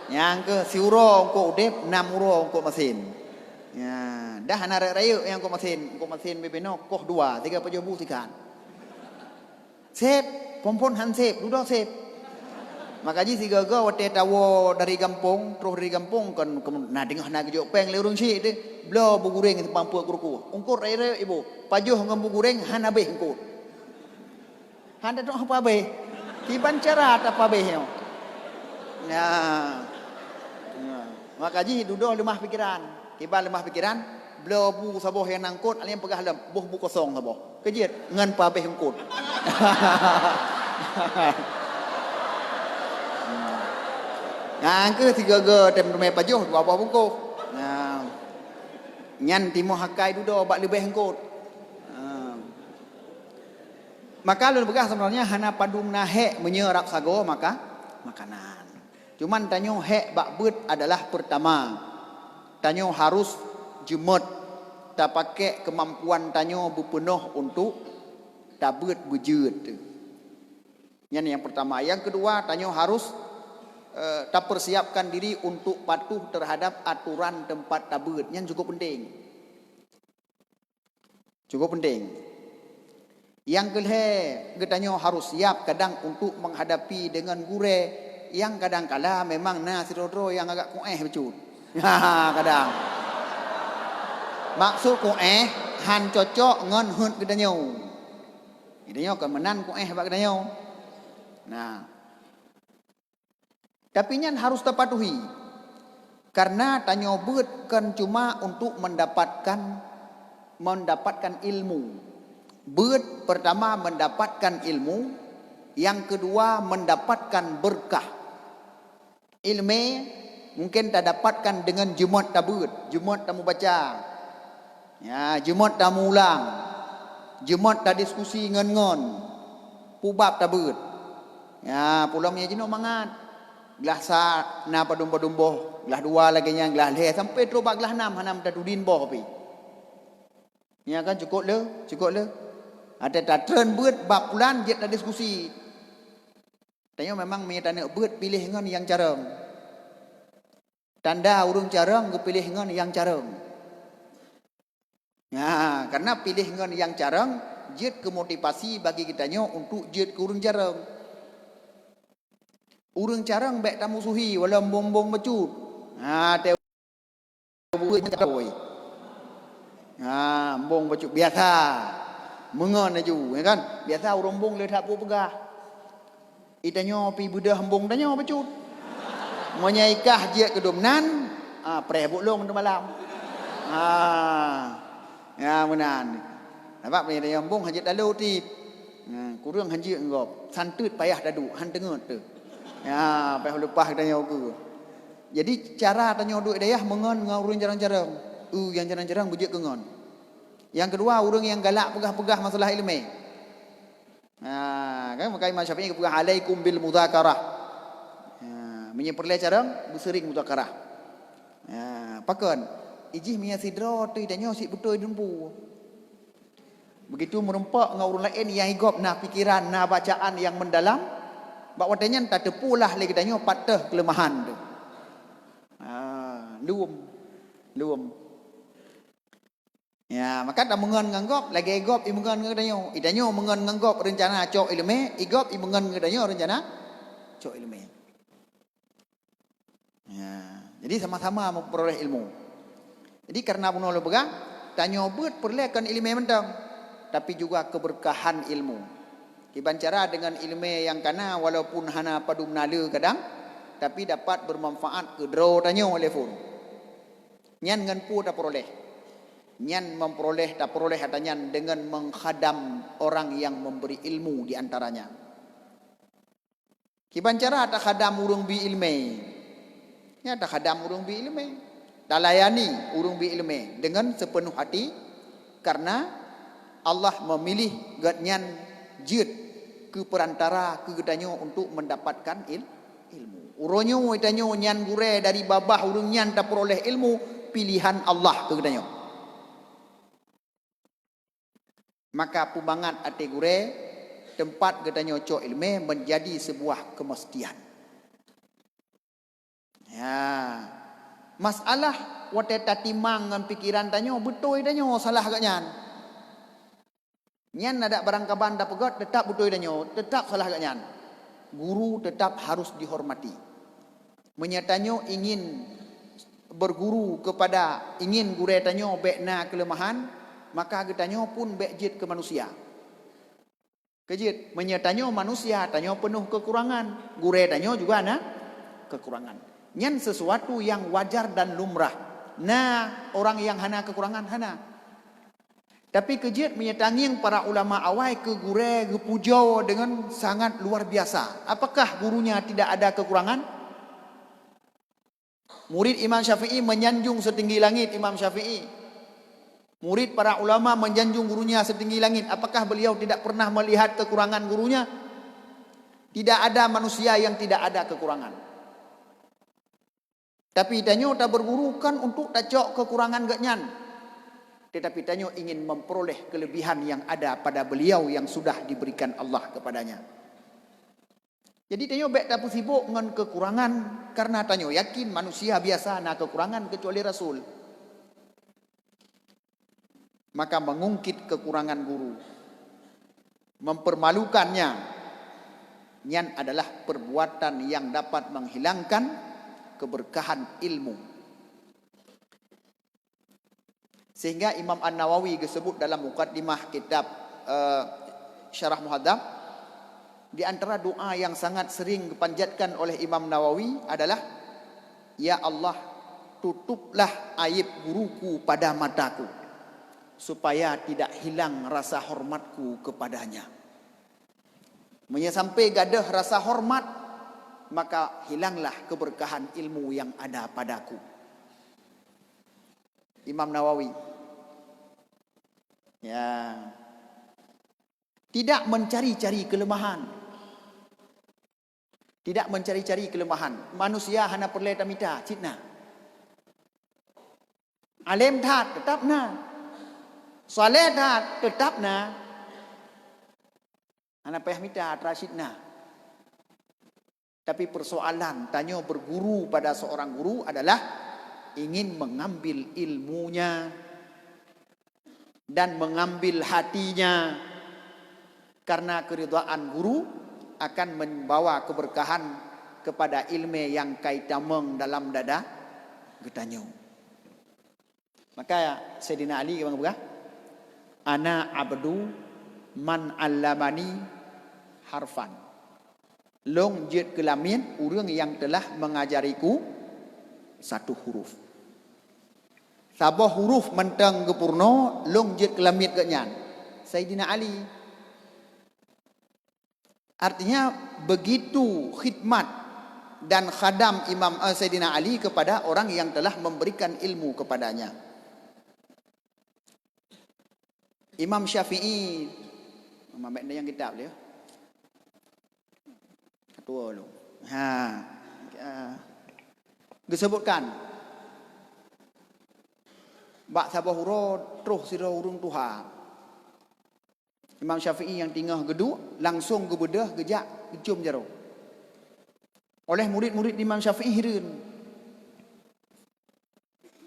Yang ke siuro ko udep 6 uro ko mesin. Ya, dah hana raya yang ko mesin bebeno koh 2 3 pajobu sikan. Sep, pompon han sep, duduk sep. Makaji si gaga wate tawo dari kampung, terus dari kampung kan nah dengar nak jok peng le urang si de blo bu goreng pampu kuruku. Ungkur raya ibu, pajoh ngam bu goreng han abeh ungkur. Han dak apa abeh? Tiban cara apa abeh yo. Ya. Makaji duduk lemah pikiran. Tiba lemah pikiran, belo bu saboh yang nangkut, alian pegah lem, buh bu kosong saboh. Kejiat ngan pa beh ngkut. Yang ke 3 tem rumah pajuh 2 buah bungkus. Nyan timo hakai duduk bak lebih ngkut. Maka lu pegah sebenarnya hana padung nahek menyerap sago maka makanan. Cuman tanyo hek bak beut adalah pertama. Tanyo harus jemut. Tak pakai kemampuan tanyo berpenuh untuk tabut bujud. Yang pertama. Yang kedua, tanyo harus tak persiapkan diri untuk patuh terhadap aturan tempat tabut. Yang cukup penting. Cukup penting. Yang kedua, tanyo harus siap kadang untuk menghadapi dengan gure yang kadang-kala memang nasi rodro yang agak kueh becut. Kadang. Maksud kueh han cocok ngan hut gedanyo. Gedanyo kan menan kueh bak gedanyo. Nah. Tapi nyan harus terpatuhi. Karena tanyo beut kan cuma untuk mendapatkan ilmu. Beut pertama mendapatkan ilmu, yang kedua mendapatkan berkah. Ilmu mungkin tak dapatkan dengan Jumat tabut, Jumat tamu baca, ya Jumat tamu ulang, Jumat tak diskusi ngon pubab tabut, ya pulamnya jino mangat, gelah sa na padumbo-dumbo, gelah 2 lagi nya gelah le sampai terobak gelah 6 hanam tadudin boh pi, ya kan cukup le, ada tak tren beut bab pulan jet tak diskusi. Tanya memang menyatakan beut pilih ngan yang carang. Tanda urung carang ke pilih ngan yang carang. Ya, karena pilih ngan yang carang, jet ke motivasi bagi kitanya untuk jet ke urang carang. Urang carang bek tamu suhi walau bombong becut. Ha, te buat caroi. Ha, bong becut biasa. Mengon aja, ya kan? Biasa urang bong le tak pegah. Itanya pi budah hembong tanya becut. Menyaikah jet ke domnan, pre bolong tu malam. Ya menan. Nampak ni dia yombong hajat dalu ti. Kurang hajat ngop. Santut payah dadu han tengut tu. Ya, payah lepas tanya aku. Jadi cara tanya duit dayah mengon ngau urang jarang-jarang. Yang jarang-jarang bujik kengon. Yang kedua urang yang galak pegah-pegah masalah ilmu. Kan makai Imam Syafi'i pegah alaikum bil mudzakarah. Menyeperle cara bersering mudzakarah. Pakon ijih miya sidra tu tanya si betul dempu. Begitu merempak dengan orang lain yang higop nah pikiran nah bacaan yang mendalam, bak wadanya tak tepulah lagi tanya patah kelemahan tu. Luum. Ya, maka dah mengon nganggop lagi higop i mengon ngedanyo. Idanyo mengon nganggop rencana cok ilmu, higop i mengon ngedanyo rencana cok ilmu. Ya, jadi sama-sama memperoleh ilmu. Jadi karena bunuh lo pegang, tanya bet perlekan ilmu mentang, tapi juga keberkahan ilmu. Dibancara dengan ilmu yang kana walaupun hana padu menala kadang, tapi dapat bermanfaat ke draw tanya telefon. Nyan ngan pu tak peroleh. Nyan memperoleh tak peroleh katanya dengan menghadam orang yang memberi ilmu di antaranya. Kibancara tak khadam urung bi ilmu. Ya tak khadam urung bi ilmu. Tak layani urung bi ilmu dengan sepenuh hati karena Allah memilih gatnyan jid ke perantara ke gedanyo untuk mendapatkan ilmu. Uronyo itanyo nyan gure dari babah urung nyan tak peroleh ilmu, pilihan Allah ke gedanyo. Maka pubangat ate gure tempat gedanyo cok ilmu menjadi sebuah kemestian. Ya. Masalah wate tatimang dengan pikiran tanyo betul tanyo salah agak nyan. Nyan ada barang kaban dak pegot tetap betul tanyo, tetap salah agak nyan. Guru tetap harus dihormati. Menyatanyo ingin berguru kepada ingin gure tanyo bekna kelemahan, maka getanyo pun bekjit ke manusia. Kejit menyatanyo manusia tanyo penuh kekurangan, gure tanyo juga ada kekurangan. Nyan sesuatu yang wajar dan lumrah. Nah, orang yang hana kekurangan hana. Tapi kejit menyetanging para ulama awal ke gure ke pujo dengan sangat luar biasa. Apakah gurunya tidak ada kekurangan? Murid Imam Syafi'i menyanjung setinggi langit Imam Syafi'i. Murid para ulama menjanjung gurunya setinggi langit. Apakah beliau tidak pernah melihat kekurangan gurunya? Tidak ada manusia yang tidak ada kekurangan. Tapi tanyo tak berguru kan untuk tak cok kekurangan gaknyan. Tetapi tanyo ingin memperoleh kelebihan yang ada pada beliau yang sudah diberikan Allah kepadanya. Jadi tanyo bek tak sibuk dengan kekurangan karena tanyo yakin manusia biasa nak kekurangan kecuali Rasul. Maka mengungkit kekurangan guru, mempermalukannya, nyan adalah perbuatan yang dapat menghilangkan keberkahan ilmu. Sehingga Imam An-Nawawi disebut dalam mukaddimah kitab Syarah Muhadzab, di antara doa yang sangat sering dipanjatkan oleh Imam Nawawi adalah, ya Allah, tutuplah aib guruku pada mataku supaya tidak hilang rasa hormatku kepadanya. Sampai gadah rasa hormat, maka hilanglah keberkahan ilmu yang ada padaku. Imam Nawawi. Ya. Tidak mencari-cari kelemahan. Tidak mencari-cari kelemahan. Manusia hanya perlu tamita, citna. Alim tat tetap na. Saleh tat tetap na. Hanya payah mita trasidna. Tapi persoalan tanya berguru pada seorang guru adalah ingin mengambil ilmunya dan mengambil hatinya karena keridhaan guru akan membawa keberkahan kepada ilmu yang kaitameng dalam dada gedanyo. Maka Sayyidina Ali kata apa? Ana abdu man allamani harfan. Long jet kelamin orang yang telah mengajariku satu huruf. Sabah huruf mentang kepurno long jet kelamin kenyan. Sayyidina Ali. Artinya begitu khidmat dan khadam Imam Sayyidina Ali kepada orang yang telah memberikan ilmu kepadanya. Imam Syafi'i, Imam yang kitab dia. Ketua lu. Disebutkan bak sabah huro terus sira urung Tuhan. Imam Syafi'i yang tinggal geduk langsung ke bedah gejak gejum jaro. Oleh murid-murid Imam Syafi'i hirin.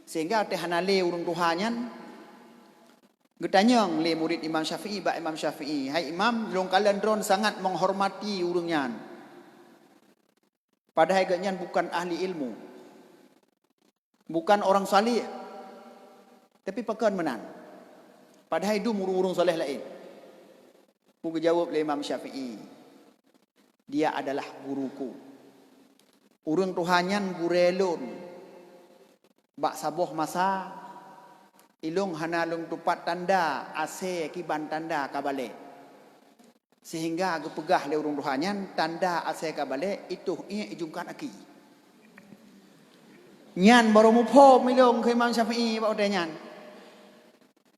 Sehingga teh hanale urung Tuhanyan getanyang le murid Imam Syafi'i bak Imam Syafi'i, hai Imam, long kalian dron sangat menghormati urungnya. Padahal ganyan bukan ahli ilmu. Bukan orang salih. Tapi pakan menan. Padahal itu urung salih lain. Aku jawab oleh Imam Syafi'i. Dia adalah guruku. Urung Tuhanyan gurelun. Bak saboh masa ilung hanalung tupat tanda ase kiban tanda kabale. Sehingga aku pegah le urung Tuhanyan tanda ase kabale itu ia ijungkan aki. Nyan baru mupo milung ke Imam Syafi'i bak udanyan.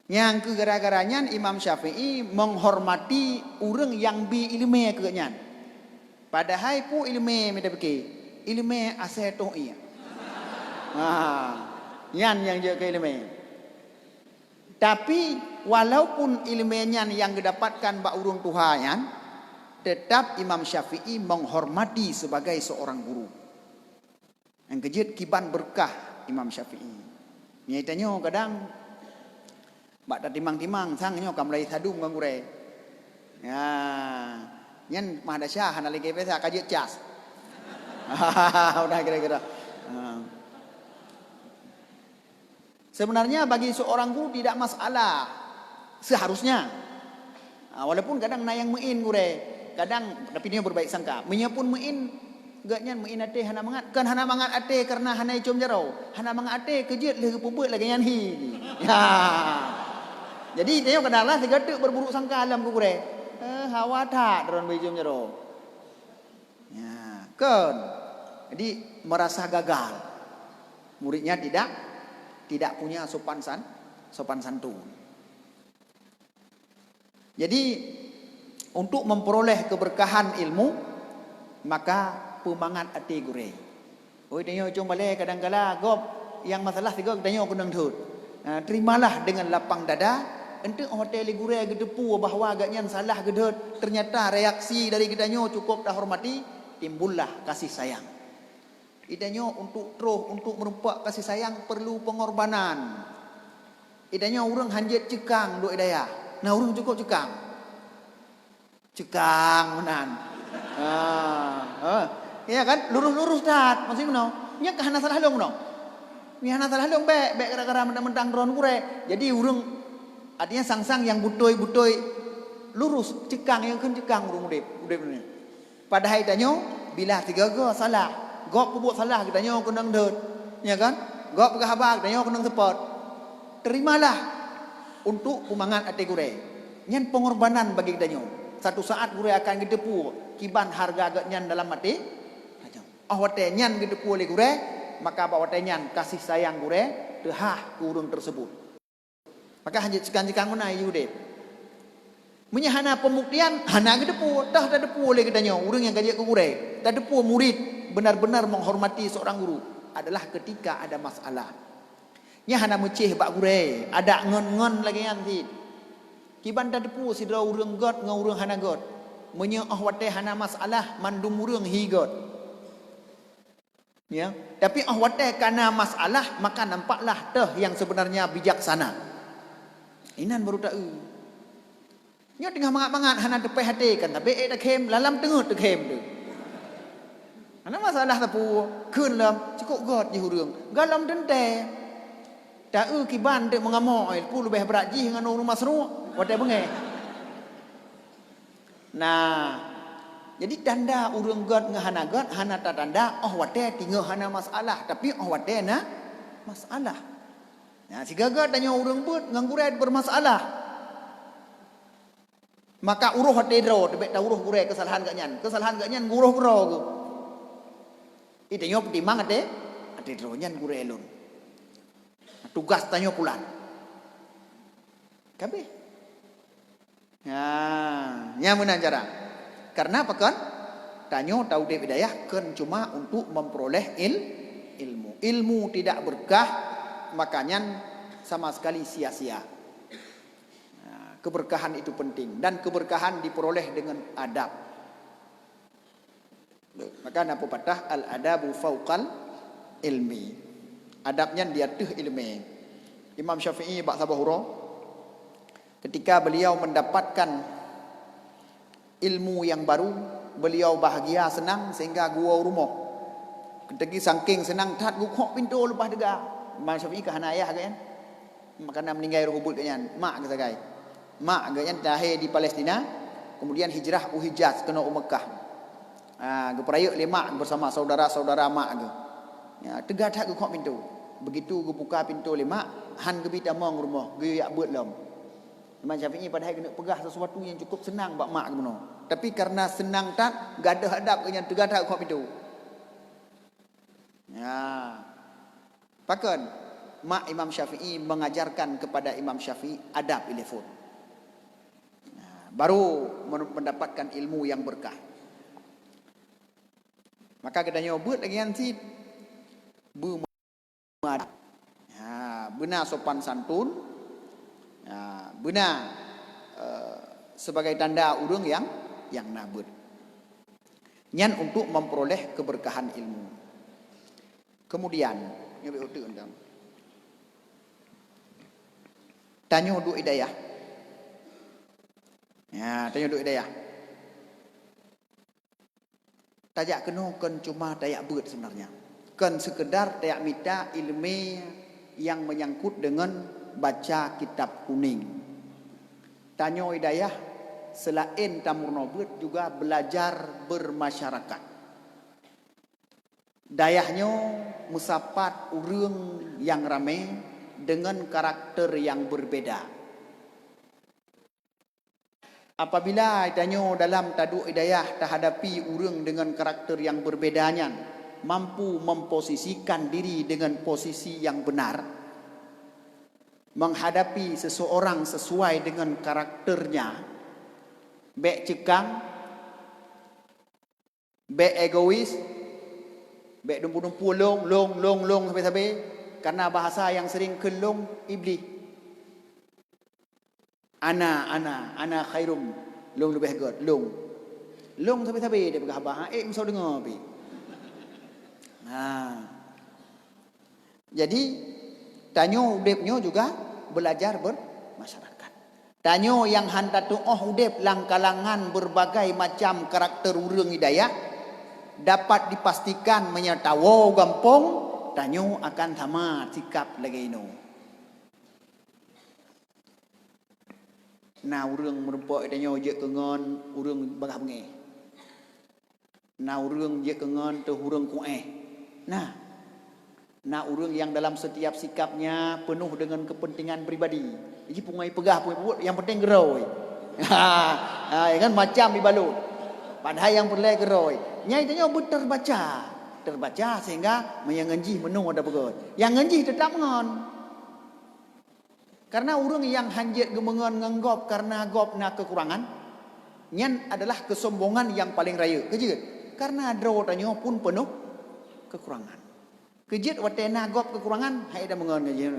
Yang ke gara-garanya Imam Syafi'i menghormati orang yang bi ilmu kegenyan. Padahal pu ilmu meda beki. Ilmu ase toh iya. Yang je ke ilmu. Tapi walaupun ilmunya yang didapatkan bak urung Tuhan, tetap Imam Syafi'i menghormati sebagai seorang guru. Yang kejut kiban berkah Imam Syafi'i. Nyatanya kadang bak tak timang-timang sangnyo kamlai sadum kang gure. Ya, nyen mah dasyah hanale ge pesa kajut cas. Udah kira-kira. Sebenarnya bagi seorang guru tidak masalah seharusnya. Walaupun kadang nayang mein gure, kadang tapi dia berbaik sangka. Menya pun mein gaknya mein ate hana mangat kan hana mangat ate karena hana icom jarau. Hana mangat ate kejut le puput lagi nyan hi. Ya. Jadi dia kenallah tiga tu berburuk sangka alam gure. Hawa tak dalam bijum jero. Ya, kan. Jadi merasa gagal. Muridnya tidak punya sopan santun. Jadi untuk memperoleh keberkahan ilmu maka pemangat ati gure. Oi tanya cuma balik kadang-kala gop yang masalah tiga tanya kundang thut. Terimalah dengan lapang dada. Ente hotel gure gedepu bahawa agaknya salah gedut. Ternyata reaksi dari kitanya cukup dah hormati, timbullah kasih sayang. Idanya untuk merumpak kasih sayang perlu pengorbanan. Idanya orang hanjat cekang duk idaya. Nah orang cukup cekang. Cekang menan. Ya kan lurus-lurus tat. Maksudnya no. Nya kahana salah long no. Nya hana salah long be gara-gara mentang-mentang dron gure. Jadi orang artinya sang-sang yang butoi-butoi lurus cekang yang kan cekang urung udip ni. Padahal itanyo bila tiga go salah, gop buat salah kitanyo kena deut, ya kan? Gop kehabak kitanyo kena support. Terimalah untuk pumangan ate gure. Nyan pengorbanan bagi kitanyo. Satu saat gure akan gedepu kiban harga agaknya dalam mati. Awate nyan gedepu oleh gure, maka bawate nyan kasih sayang gure dehah kurung tersebut. Maka hanya sekan-sekan mana yude. Menyahana pembuktian hana gedepu, dah depu oleh katanya orang yang gajak ke gure. Dah depu murid benar-benar menghormati seorang guru adalah ketika ada masalah. Nya hana meceh bak gure, ada ngon-ngon lagi nanti. Kiban dah depu sidra urang god ngau urang hana god. Menya ahwate hana masalah mandum urang hi god. Ya, tapi ahwate kana masalah maka nampaklah teh yang sebenarnya bijaksana. Inan baru tak nya tengah mangat-mangat hana depai hati kan tapi dak kem lalam tengah tu kem tu. Ana masalah tapu keun lam cukup god ji hurung. Galam dente. Tak kiban dek mengamok pu lebih berat ji dengan rumah seru. Wadah bengeh. Nah, jadi tanda urang god ngahana god hana tak tanda oh wadah tinggal hana masalah tapi oh wadah na masalah. Nah, si gagak tanya urang but nganggurai bermasalah. Maka uruh hati dro, tebek ta uruh gurai kesalahan gak nyan guruh gro ku. Ite nyo timang ate dro nyan gurai lun. Tugas tanyo pulan. Kabeh. Ya, nyamunan cara. Karena apa kan? Tanyo tahu de hidayah kan cuma untuk memperoleh ilmu. Ilmu tidak berkah, makanya sama sekali sia-sia. Keberkahan itu penting dan keberkahan diperoleh dengan adab. Maka apa patah al-adabu fauqal ilmi. Adabnya di atas ilmu. Imam Syafi'i bak sabahura ketika beliau mendapatkan ilmu yang baru, beliau bahagia senang sehingga gua rumah. Ketika saking senang tat gukok pintu lepas dega. Imam Syafi'i ke hana ayah kan. Makana meninggal rubut kan mak ke sagai. Mak agaknya lahir di Palestina, kemudian hijrah ke Hijaz kena Mekah. Geperayuk lima bersama saudara-saudara mak ke. Ya, tegak tak ke kok pintu. Begitu ge buka pintu lima, han ge bita mong rumah, ge yak beut lom. Imam Syafi'i padahal kena pegah sesuatu yang cukup senang bak mak ke meno. Tapi karena senang tak gadah hadap ke yang tegak tak ke kok pintu. Ya. Pakan mak Imam Syafi'i mengajarkan kepada Imam Syafi'i adab telefon. Baru mendapatkan ilmu yang berkah. Maka katanya buat lagi nanti bermad. Ya, benar sopan santun. Ya, benar sebagai tanda urang yang nabut. Nyan untuk memperoleh keberkahan ilmu. Kemudian, tanya duk hidayah. Ya, tanya duk hidayah. Tajak kena kan cuma tayak beut sebenarnya. Kan sekedar tayak minta ilmu yang menyangkut dengan baca kitab kuning. Tanya hidayah selain tamurna beut juga belajar bermasyarakat. Dayahnya musapat urang yang ramai dengan karakter yang berbeda. Apabila tanya dalam taduk hidayah terhadapi urang dengan karakter yang berbedanya, mampu memposisikan diri dengan posisi yang benar, menghadapi seseorang sesuai dengan karakternya, baik cekang, baik egois, baik dumpu-dumpu long sampai-sampai, karena bahasa yang sering kelong iblis. Ana khairum long lebih god long sampai dia berkhabar misal dengar pi. Jadi tanyo udepnya juga belajar bermasyarakat. Tanyo yang hantar tu udep lang kalangan berbagai macam karakter urang hidayah dapat dipastikan menyertawa gampong tanyo akan sama sikap lagi ino. Nah urang merempok tanyo je kengon urang bagah bengeh. Nah urang je kengon tu urang kueh. Nah urang yang dalam setiap sikapnya penuh dengan kepentingan pribadi. Jadi pungai pegah pungai yang penting geroi. Ya kan macam dibalut. Padahal yang perlu geroi. Nyai tanyo terbaca sehingga menyengenji menung ada begot. Yang ngenji tetap ngon. Karena orang yang hanjit gemengan nganggop karena gop na kekurangan, nyan adalah kesombongan yang paling raya. Kejut. Karena draw tanyo pun penuh kekurangan. Kejut watena gop kekurangan, hai dah mengan kejut.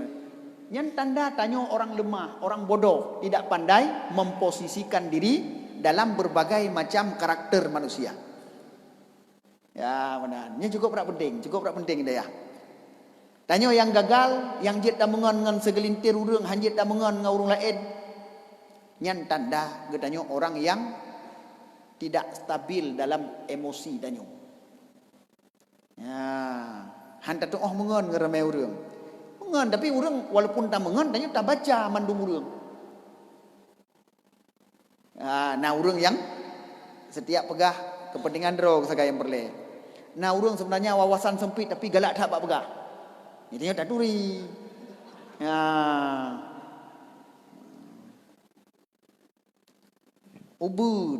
Nyan tanda tanyo orang lemah, orang bodoh, tidak pandai memposisikan diri dalam berbagai macam karakter manusia. Ya benar. Ini cukup penting, dah ya. Tanya yang gagal, yang jit dah mengon dengan segelintir urang, hanjit dah mengon dengan urang lain. Nyan tanda gedanya orang yang tidak stabil dalam emosi danyo. Ya, hanta tu mengon ngeramai urang. Mengon tapi urang walaupun tak mengon danyo tak baca mandum urang. Nah urang yang setiap pegah kepentingan drog sagai yang berle. Nah urang sebenarnya wawasan sempit tapi galak tak pegah. Ini tak duri. Ya. Ubud,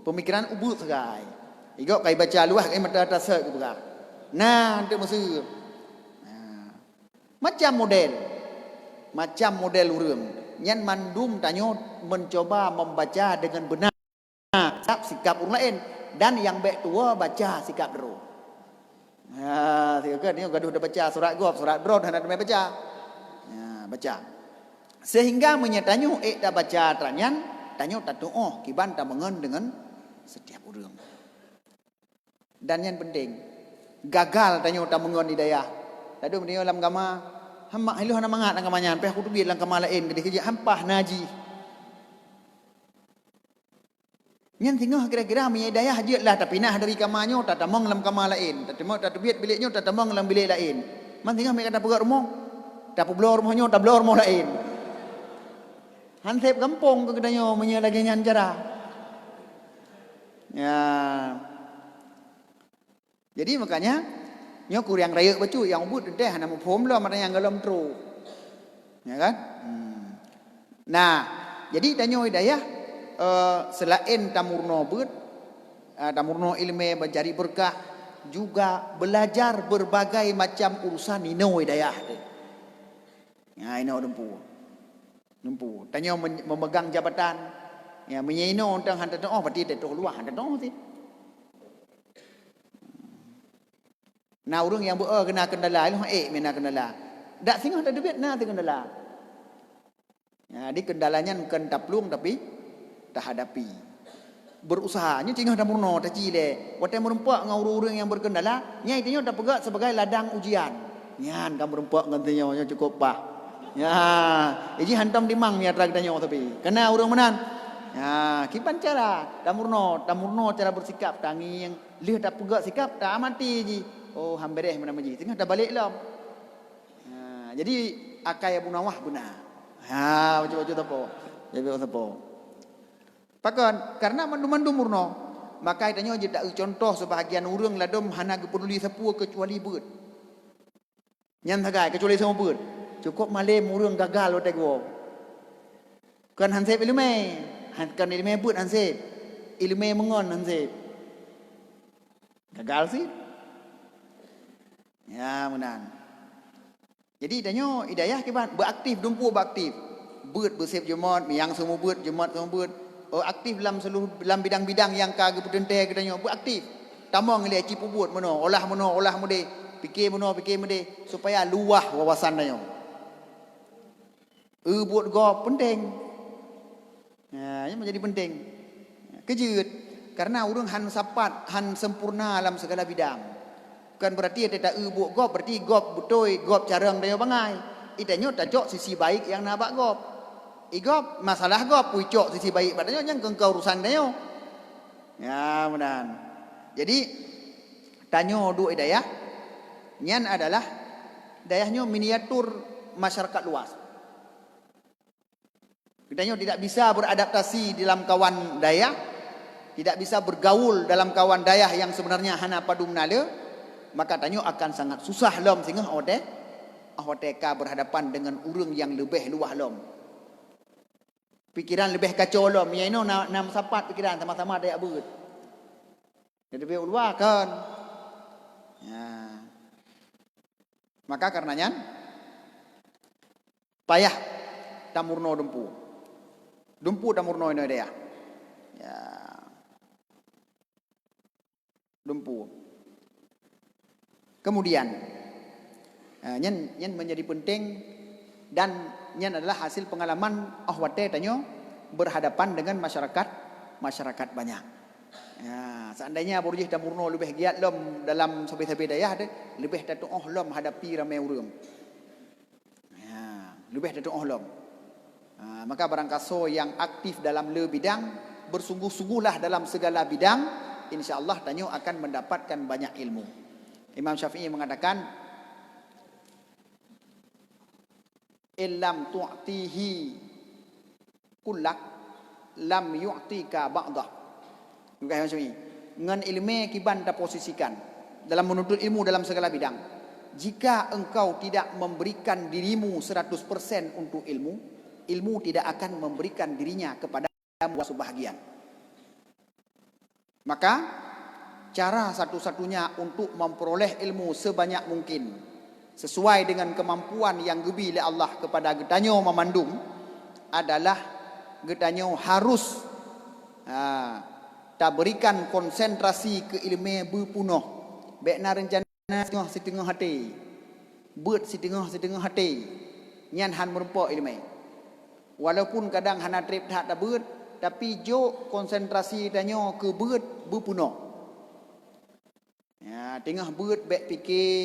pemikiran ubud segai. Igok kai baca luah kai mata atas ke pegah. Nah, itu maksud. Macam model urang. Nyan mandum tanyo mencoba membaca dengan benar sikap orang lain dan yang baik tua baca sikap dero. Siapa ni gaduh dah baca surat gop, surat dro dan ada baca. Baca. Sehingga menyatanyo dah baca tranyan, tanyo tak doa kiban tak mengen dengan setiap orang. Dan yang penting gagal tanyo tak mengen hidayah. Tadi menio dalam agama hamba hilu hana mangat agama nyan pe aku tu biar dalam agama lain gede kerja hampah naji. Nyan tengah kira-kira punya hidayah je lah tapi nah dari kamarnya tak tamang dalam kamar lain. Tak biat biliknya tak tamang dalam bilik lain. Man tengah mereka tak pegat rumah. Tak belor rumahnya tak belor rumah lain. Hansip kampung ke kedanya punya lagi nyan cara. Ya. Jadi makanya nyo kurang raya bacu yang ubud deh hana mufhum lah mana yang galam tru. Ya kan? Nah, jadi tanyo hidayah selain tamurno tamurno ilmu mencari berkah juga belajar berbagai macam urusan ino hidayah. Ya ino dempu. Tanya memegang jabatan, ya menyeino tentang hantar berarti itu luah hantar sih. Nah urang yang kena kendala lu mena kendala. Dak singah dak duit na kendala. Ya di kendalanya bukan taplung tapi tak hadapi. Berusahanya cingah dah murno tak cile. Watai merempak dengan orang-orang yang berkendala, nya itu dah pegat sebagai ladang ujian. Nyan kamu merempak gantinya cukup bah. Ya, ini hantam dimang nya drag danyo tapi. Kena orang menan. Ya, kipan cara dah murno cara bersikap tangi yang lih dah pegat sikap tak amati ji. Oh hambereh mana maji. Tengah dah balik lah. Jadi akai Abu Nawah benar. Ha macam-macam tapo. Jadi tapo. Pakan karena mandu-mandu murno maka itanya je tak contoh sebahagian urang ladom hana peduli sepua kecuali beut. Nyan sagai kecuali semua beut. Cukup malam urang gagal otak gua. Kan hansip ilmu. Kan ilmu beut hansip. Ilmu mengon hansip. Gagal sih. Ya menan. Jadi itanya hidayah kiban beraktif dumpu beraktif. Beut bersep jemaat, miang semua beut, jemaat semua beut. Aktif dalam seluruh dalam bidang-bidang yang kagak pedente katanya aktif. Tamang le cipu buat meno, olah mode, fikir mode supaya luah wawasan danyo. Buat go penting. Ya, ini menjadi penting. Kejut karena urang han sapat, han sempurna dalam segala bidang. Bukan berarti ada buat go berarti go betul, go carang danyo bangai. Itanyo tajok sisi baik yang nak go. Igop masalah gop pucuk sisi baik padanya yang kengkau urusan dayo. Ya mudah. Jadi tanyo du hidayah nyan adalah dayahnya miniatur masyarakat luas. Kitanya tidak bisa beradaptasi dalam kawan dayah, tidak bisa bergaul dalam kawan dayah yang sebenarnya hana padu menala, maka tanyo akan sangat susah lom sehingga awateka berhadapan dengan urang yang lebih luah lom. Pikiran lebih kacau lom. Yang ini nam sapat pikiran sama-sama ada abud. Jadi lebih luar kan. Ya. Maka karenanya payah tamurno dempu. Dempu tamurno ini dia. Ya. Dempu. Kemudian nyen menjadi penting dan ini adalah hasil pengalaman ahwate tanyo berhadapan dengan masyarakat banyak. Ya, seandainya Burjih dan Murno lebih giat lom dalam sabi-sabi dayah dia, lebih tatuh lom hadapi ramai urang. Ya, lebih tatuh lom. Maka barang kaso yang aktif dalam le bidang, bersungguh-sungguhlah dalam segala bidang, insya-Allah tanyo akan mendapatkan banyak ilmu. Imam Syafi'i mengatakan, illam tu'tihi kullak lam yu'tika ba'dah. Bukan Imam Syafi'i. Ngan ilmu kiban ta posisikan dalam menuntut ilmu dalam segala bidang. Jika engkau tidak memberikan dirimu 100% untuk ilmu, ilmu tidak akan memberikan dirinya kepada sebahagian. Maka cara satu-satunya untuk memperoleh ilmu sebanyak mungkin sesuai dengan kemampuan yang gebi oleh Allah kepada getanyo memandung adalah getanyo harus tak berikan konsentrasi ke ilmu berpunuh. Bekna rencana setengah hati. Buat setengah hati. Nyan han merempak ilmu. Walaupun kadang hana trip tak buat, tapi jo konsentrasi danyo ke buat berpunuh. Ya, tengah buat bek fikir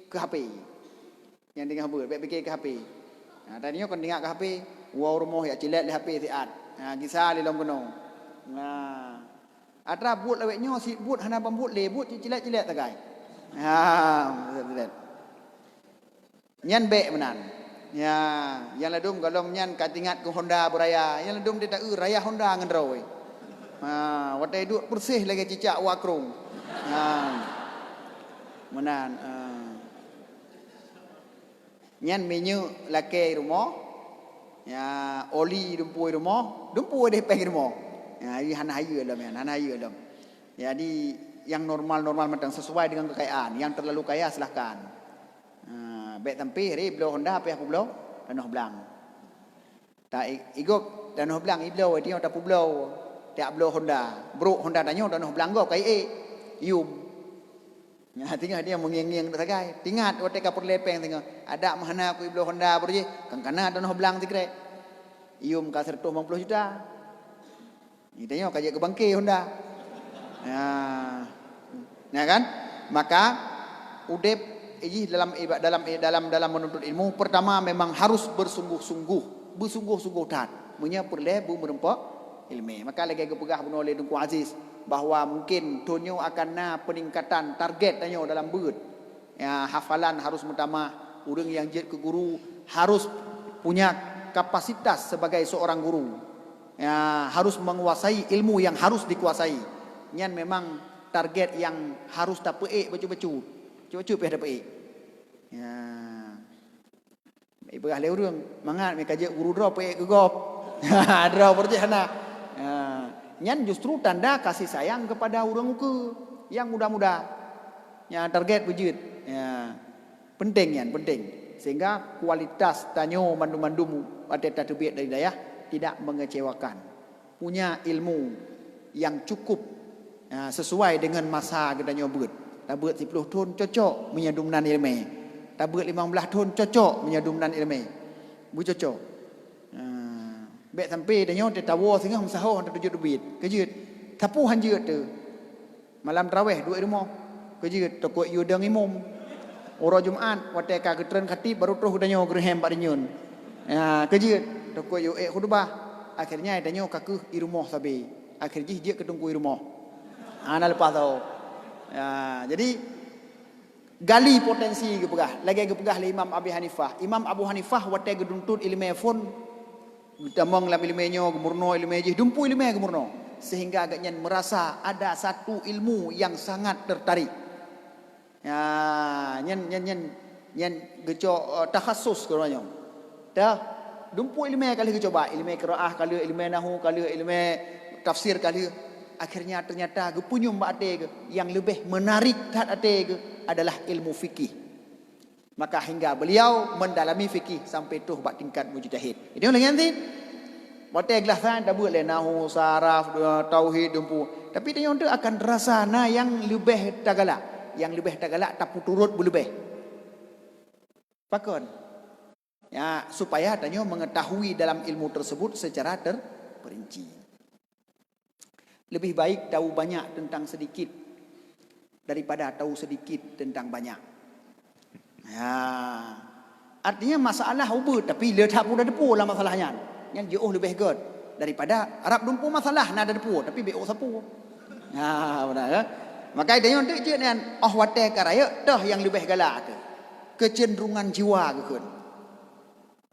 ke HP. Yang tengah buat bek fikir ke HP. Tadinya kon tengok ke HP, wow rumah ya cilet di HP siat. Kisah di dalam gunung. Ada buat laweknya si buat hana bambut le buat cilet-cilet tagai. Cilet. Nyan bek menan. Ya, yang ladum kalau nyan katingat ke Honda beraya, yang ladum dia tak raya Honda ngendroi. Watai duk bersih lagi cicak wakrung. Menan. Nyan menyu laki rumah. Ya, oli dumpui rumah, dumpui deh peng rumah. Ya, ini hana hayu alam ya, hana hayu alam. Jadi yang normal-normal macam sesuai dengan kekayaan, yang terlalu kaya silahkan. Baik tampih ri blow Honda apa aku blow? Danoh belang. Tak igok danoh belang iblow dia tak pu blow. Tak blow Honda. Bro Honda tanyo danoh belang go kai yum. Ya tinggal dia mengiang-iang tagai. Tingat otek ka perlepeng tengok. Ada mahana aku iblow Honda berje. Kan kana danoh belang tikre. Yum ka 150 juta. Ni tanyo kajak ke bangke Honda. Ya kan? Maka udep dalam menuntut ilmu pertama memang harus bersungguh-sungguh tat punya perle bu merempak ilmu. Maka lagi kepegah bunuh oleh Dungku Aziz bahawa mungkin tonyo akan peningkatan target tanyo dalam beut. Ya, hafalan harus utama, urang yang jet ke guru harus punya kapasitas sebagai seorang guru. Ya, harus menguasai ilmu yang harus dikuasai. Nyan memang target yang harus tak peik becu-becu. Cuba dah dapat. Ya. Ibu ahli urang mangat me kajak guru draw pe ke gop. Draw berjana. Nyan justru tanda kasih sayang kepada urang muka yang muda-muda. Ya target wujud. Ya. Penting yan, penting. Sehingga kualitas tanyo mandum-mandum ada terbiat dari dayah tidak mengecewakan. Punya ilmu yang cukup sesuai dengan masa gedanyo buat. Tabut 10 tahun cocok menyadumnan ilmu. Tabut 15 tahun cocok menyadumnan ilmu. Bu cocok. Bek sampai danyo te tawo singah msaho te tujut duit. Kejut. Tapu hanjut tu. Malam tarawih 2 rumah. Kejut toko yudang imam. Ora Jumaat wate ka ketren khatib baru terus danyo grehem pak dinyun. Kejut toko yu khutbah. Akhirnya danyo kakuh di rumah sabi. Akhirnya dia ketunggu di rumah. Ana lepas tahu. Ya, jadi gali potensi kepegah. Lagi kepegah le Imam Abi Hanifah. Imam Abu Hanifah wate geduntut ilmu fon damang lam ilmunya gemurno ilmu je dumpu ilmu gemurno sehingga agaknya merasa ada satu ilmu yang sangat tertarik. Ya, nyen geco takhasus koranya. Dah dumpu ilmu kali coba ilmu qiraah kali ilmu nahwu kali ilmu tafsir kali. Akhirnya ternyata gepunyum ate yang lebih menarik tat ate adalah ilmu fikih. Maka hingga beliau mendalami fikih sampai tuh bak tingkat mujtahid. Ini oleh nanti. Bate gelasan tak buat le nahu saraf tauhid dumpu. Tapi dia untuk akan terasa yang lebih tagala, yang lebih tagala tak turut lebih. Pakon. Ya, supaya tanya mengetahui dalam ilmu tersebut secara terperinci. Lebih baik tahu banyak tentang sedikit daripada tahu sedikit tentang banyak. Ya. Artinya masalah ubah tapi dia tak pun ada depu lah masalahnya. Yang jauh lebih good daripada Arab dumpu masalah nak ada depu tapi BO sapu. Ya, benar ya. Maka dia untuk je dengan wate karaya dah yang lebih galak tu. Kecenderungan jiwa ke kan.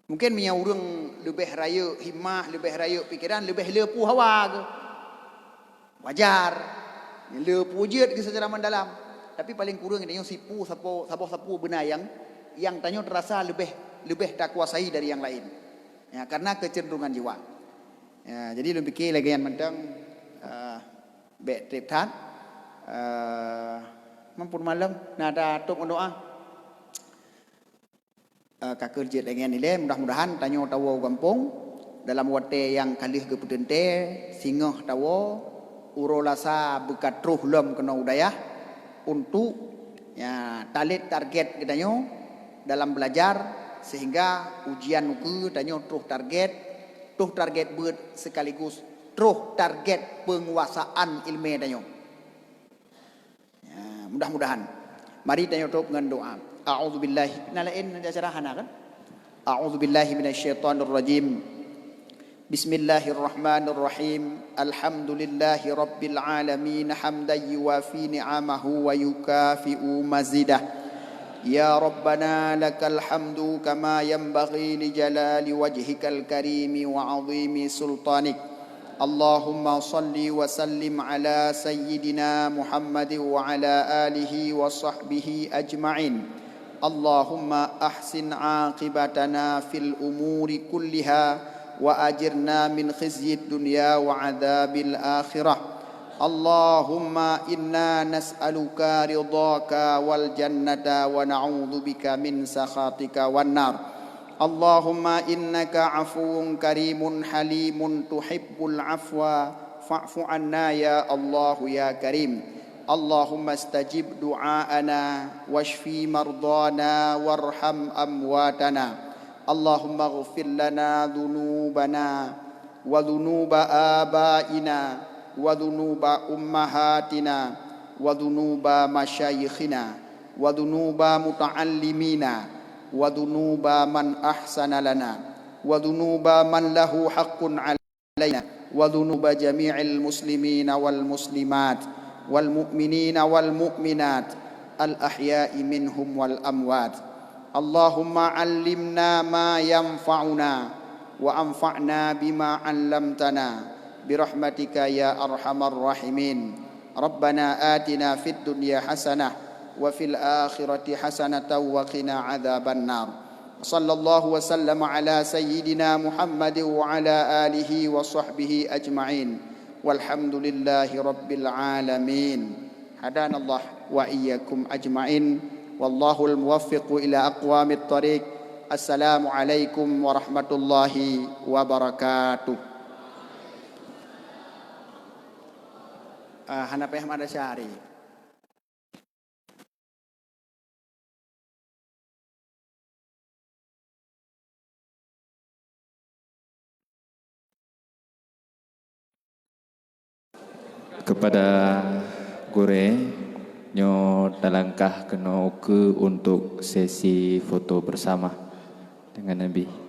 Mungkin punya orang lebih raya himmah, lebih raya pikiran, lebih lepu hawa ke. Wajar. Lepu je ke secara mendalam. Tapi paling kurang dia sipu sapu benar yang tanya terasa lebih tak kuasai dari yang lain. Ya, karena kecenderungan jiwa. Ya, jadi lebih fikir lagi yang mentang trip tan mampun malam nada tok doa ka kerja dengan nilai mudah-mudahan tanya tahu kampung dalam wate yang kalih ke pedente singah tahu urolasa bekat roh lom kena udaya untuk ya talit target kita dalam belajar sehingga ujian nuku tanya tuh target buat sekaligus tuh target penguasaan ilmu tanya. Ya, mudah-mudahan. Mari tanya tuh dengan doa. A'udzubillahi nalain acara hana kan? A'udzubillahi minasyaitonirrajim. Bismillahirrahmanirrahim. Alhamdulillahi rabbil alamin hamdan yuwafi ni'amahu wa yukafi'u mazidah. Ya Rabbana lakal hamdu kama yanbaghi li jalali wajhikal karimi wa 'azimi sultanik. Allahumma salli wa sallim ala sayyidina Muhammad wa ala alihi wa sahbihi ajma'in. Allahumma ahsin 'aqibatana fil umuri kulliha wa ajirna min khizyid dunya wa 'adzabil akhirah. Allahumma inna nas'aluka ridhaka wal jannata wa na'udzubika min sakhatika wan nar. Allahumma innaka afuwun karimun halimun tuhibbul afwa fa'fu anna ya Allah ya Karim. Allahumma istajib du'aana washfi mardana warham amwatana. Allahumma ighfir lana dhunubana wa dhunuba abaina wa dhunuba ummahatina wa dhunuba masyayikhina wa dhunuba muta'allimina wa dhunuba man ahsana lana wa dhunuba man lahu haqqun alaina wa dhunuba jami'il muslimina wal muslimat wal mu'minina wal mu'minat al ahya'i minhum wal amwat. Allahumma 'allimna ma yanfa'una wa anfa'na bima 'allamtana birahmatika ya arhamar rahimin. Rabbana atina fid dunya hasanah wa fil akhirati hasanatan wa qina adzaban nar. Sallallahu wa sallama ala sayyidina Muhammad wa ala alihi wa sahbihi ajma'in. Walhamdulillahi rabbil alamin. Hadanallah wa iyyakum ajma'in. Wallahul muwaffiqu ila aqwamit thariq. Assalamu alaikum warahmatullahi wabarakatuh. Hanafi Ahmad Asy'ari. Kepada Gure nyo dalangkah kena ke untuk sesi foto bersama dengan Nabi.